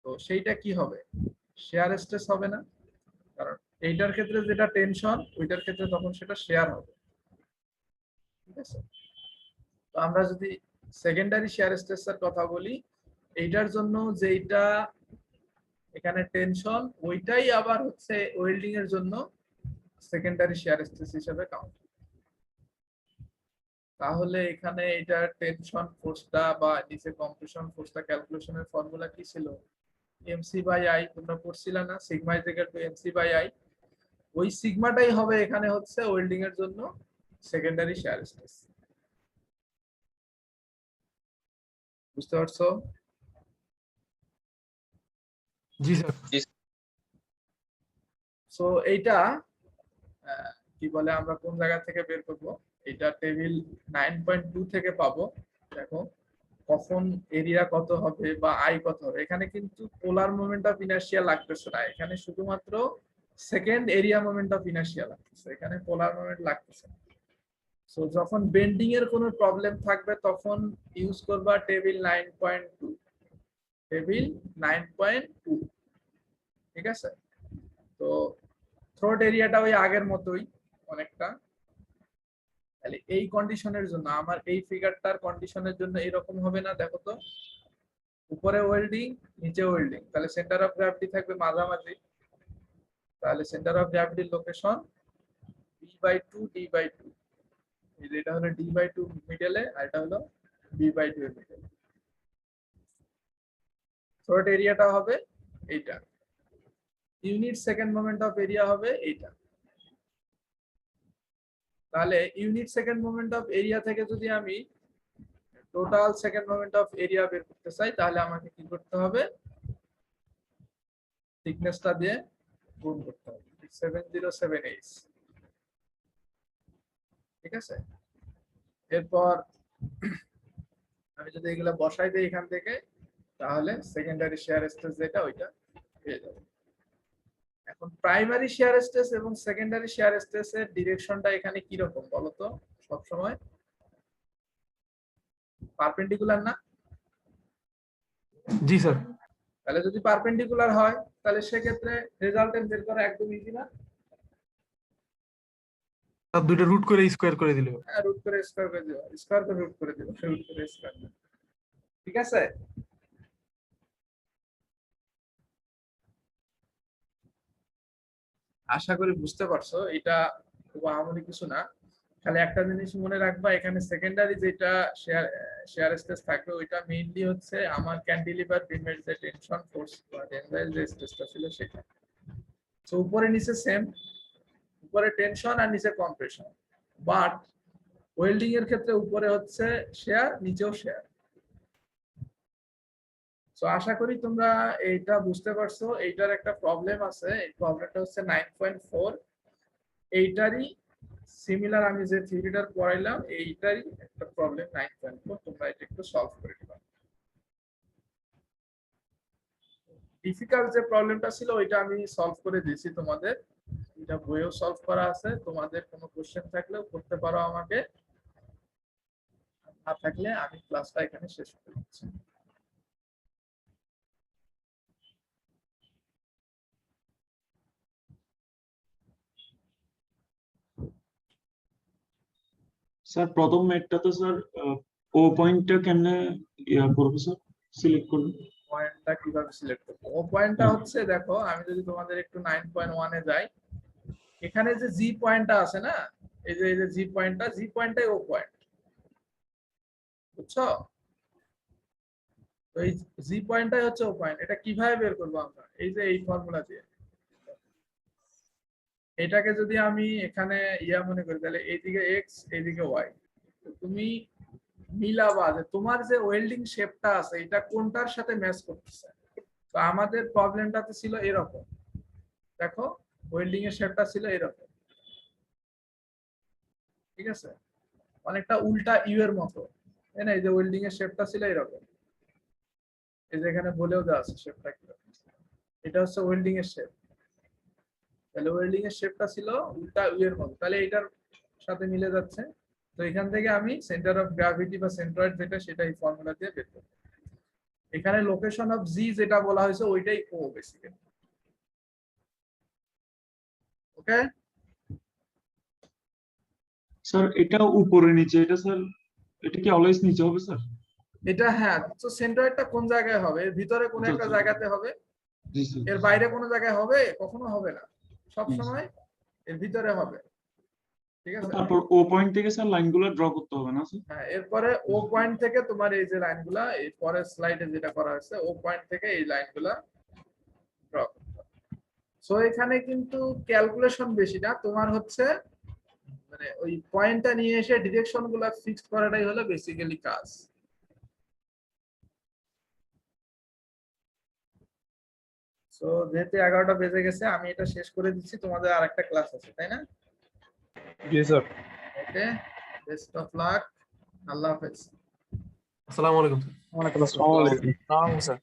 তো সেইটা কি হবে, শেয়ার স্ট্রেস হবে না, কারণ এইটার ক্ষেত্রে যেটা টেনশন, ওইটার ক্ষেত্রে তখন সেটা শেয়ার হবে। ঠিক আছে, তো আমরা যদি সেকেন্ডারি শেয়ার স্ট্রেসের কথা বলি, এইটার জন্য যেটা এখানে টেনশন, ওইটাই আবার হচ্ছে ওয়েল্ডিং এর জন্য সেকেন্ডারি শেয়ার স্ট্রেস হিসেবে কাউন্ট। তাহলে এখানে এটা টেনশন ফোর্সটা বা নিচে কম্প্রেশন ফোর্সটা ক্যালকুলেশনের ফর্মুলা কি ছিল, এমসি বাই আই, তোমরা পড়ছিলা না, sigma is equal to MC by I. ওই সিগমাটাই হবে এখানে হচ্ছে ওয়েল্ডিং এর জন্য সেকেন্ডারি শেয়ার স্ট্রেস। বুঝতে পারছো? জি স্যার। সো এইটা কি বলে, আমরা কোন জায়গা থেকে বের করব, এটা টেবিল 9.2 থেকে পাবো। দেখো কখন এরিয়া কত হবে বা আই কত হবে, এখানে কিন্তু পোলার মোমেন্ট অফ ইনার্শিয়া লাগতেছে না, এখানে শুধুমাত্র second area moment of inertia লাগতেছে, এখানে পোলার মোমেন্ট লাগতেছে না। সো যখন বেন্ডিং এর কোনো প্রবলেম থাকবে তখন ইউজ করবা টেবিল 9.2, টেবিল 9.2। ঠিক আছে, তো থ্রোট এরিয়াটা ওই আগের মতোই অনেকটা। তাহলে এই কন্ডিশনের জন্য, আমার এই ফিগারটার কন্ডিশনের জন্য এরকম হবে না, দেখো তো, উপরে ওয়েল্ডিং নিচে ওয়েল্ডিং, তাহলে সেন্টার অফ গ্র্যাভিটি থাকবে মাঝামাঝি, তাহলে centre of গ্র্যাভিটির location b/2 d/2, এটা হলো d/2 মিডলে, আর এটা হলো b/2 এর মিডলে। থ্রোট এরিয়াটা হবে এইটা, unit second moment of area হবে এইটা। তাহলে unit second moment of area থেকে যদি আমি total second moment of area বের করতে চাই, তাহলে আমাকে কি করতে হবে, থিকনেসটা দিয়ে গুণ করতে হবে, 707H। ঠিক আছে, এরপর আমি যদি এগুলা বসাই দিই এখান থেকে, তাহলে সেকেন্ডারি শেয়ার স্ট্রেস যেটা ওইটা পেয়ে যাবে। এখন প্রাইমারি শেয়ার স্ট্রেস এবং সেকেন্ডারি শেয়ার স্ট্রেসের ডিরেকশনটা এখানে কি রকম বলো তো? সব সময় পারপেন্ডিকুলার না? জি স্যার। তাহলে যদি পারপেন্ডিকুলার হয় তাহলে সেক্ষেত্রে রেজাল্টেন্ট বের করা একদম ইজি না? আর দুইটা রুট করে স্কোয়ার করে দিলে হবে। রুট করে স্কয়ার করে দিও, স্কয়ার করে রুট করে দিও, রুট করে স্কয়ার। ঠিক আছে? আশা করি বুঝতে পারছো। এটা খুব আহামরি কিছু না, খালি একটা জিনিস মনে রাখবা, এখানে সেকেন্ডারি যেটা শেয়ার স্ট্রেস থাকবে ওইটা মেইনলি হচ্ছে আমার ক্যান্টিলিভার বিমের যে টেনশন ফোর্স বা টেনসাইল যে স্ট্রেসটা ছিল সেটা। তো উপরে নিচে সেম, উপরে টেনশন আর নিচে কম্প্রেশন, বাট ওয়েল্ডিং এর ক্ষেত্রে উপরে হচ্ছে শেয়ার, নিচেও শেয়ার। তো আশা করি তোমরা এইটা বুঝতে পারছো। এইটার একটা প্রবলেম আছে, এই প্রবলেমটা হচ্ছে 9.4। এইটারই সিমিলার আমি যে থিওরিটার পড়াইলাম এইটারই একটা প্রবলেম 9.4। তোমরা এটা একটু সলভ করে দিবা। ডিফিকাল্ট যে প্রবলেমটা ছিল ওইটা আমি সলভ করে দিয়েছি তোমাদের, এটা বইয়েও সলভ করা আছে। তোমাদের কোনো কোশ্চেন থাকলেও করতে পারো আমাকে, না থাকলে আমি ক্লাসটা এখানে শেষ করে দিচ্ছি। স্যার প্রথম ম্যাথটাতে স্যার ও পয়েন্টটা কেমনে করবো স্যার, সিলেক্ট করবো? পয়েন্টটা কিভাবে সিলেক্ট করব? ও পয়েন্টটা হচ্ছে, দেখো আমি যদি তোমাদের একটু 9.1 এ যাই, এখানে যে জি পয়েন্টটা আছে না, এই যে জি পয়েন্টটাই ও পয়েন্ট, বুঝছো? তো এই জি পয়েন্টটাই হচ্ছে ও পয়েন্ট। এটা কিভাবে বের করবো আমরা? এই যে এই ফর্মুলা দিয়ে, এটাকে যদি আমি এখানে মনে করি তাহলে এইদিকে এক্স এইদিকে ওয়াই, তুমি মিলাবা যে তোমার যে ওয়েল্ডিং শেপটা আছে এটা কোনটার সাথে ম্যাচ করতেছে। তো আমাদের প্রবলেমটাতে ছিল এরকম, দেখো ওয়েল্ডিং এর শেপটা ছিল এরকম, ঠিক আছে, অনেকটা উল্টা ইউ এর মতো, তাই না? এই যে ওয়েল্ডিং এর শেপটা ছিল এরকম, এই যে এখানে বলেও দেওয়া আছে শেপটা কিরকম। এটা হচ্ছে ওয়েল্ডিং এর শেপ, তাহলে ওয়েল্ডিং এর শেপটা ছিল উল্টা ইউ এর মতো, তাহলে এটার সাথে মিলে যাচ্ছে। তো এখান থেকে আমি সেন্টার অফ গ্র্যাভিটি বা সেন্ট্রয়েড যেটা সেটা এই ফর্মুলা দিয়ে বের করব। এখানে লোকেশন অফ জি যেটা বলা হয়েছে ওইটাই ও বেসিক্যালি। ওকে স্যার এটা উপরে নিচে, এটা স্যার এটা কি অলওয়েজ নিচে হবে স্যার? এটা হ্যাঁ, তো সেন্ট্রয়েডটা কোন জায়গায় হবে? এর ভিতরে কোন একটা জায়গাতে হবে, জি স্যার। এর বাইরে কোনো জায়গায় হবে? কখনো হবে না, সব সময় এর ভিতরে হবে। ঠিক আছে? তারপর ও পয়েন্ট থেকে স্যার লাইনগুলো ড্র করতে হবে না স্যার? হ্যাঁ, এরপরে ও পয়েন্ট থেকে তোমার এই যে লাইনগুলা, এই পরের স্লাইডে যেটা করা হয়েছে ও পয়েন্ট থেকে এই লাইনগুলা ড্র করতে হবে। সো এখানে কিন্তু ক্যালকুলেশন বেশি না, তোমার হচ্ছে মানে ওই পয়েন্টটা নিয়ে এসে ডিরেকশন গুলা ফিক্সড করাটাই হলো বেসিক্যালি কাজ। সো যেহেতু 11টা বেজে গেছে আমি এটা শেষ করে দিচ্ছি, তোমাদের আরেকটা ক্লাস আছে তাই না? Yes, sir. Okay, best of luck, আল্লাহ হাফেজ। আসসালামু আলাইকুম স্যার। Assalamu alaikum. স্যার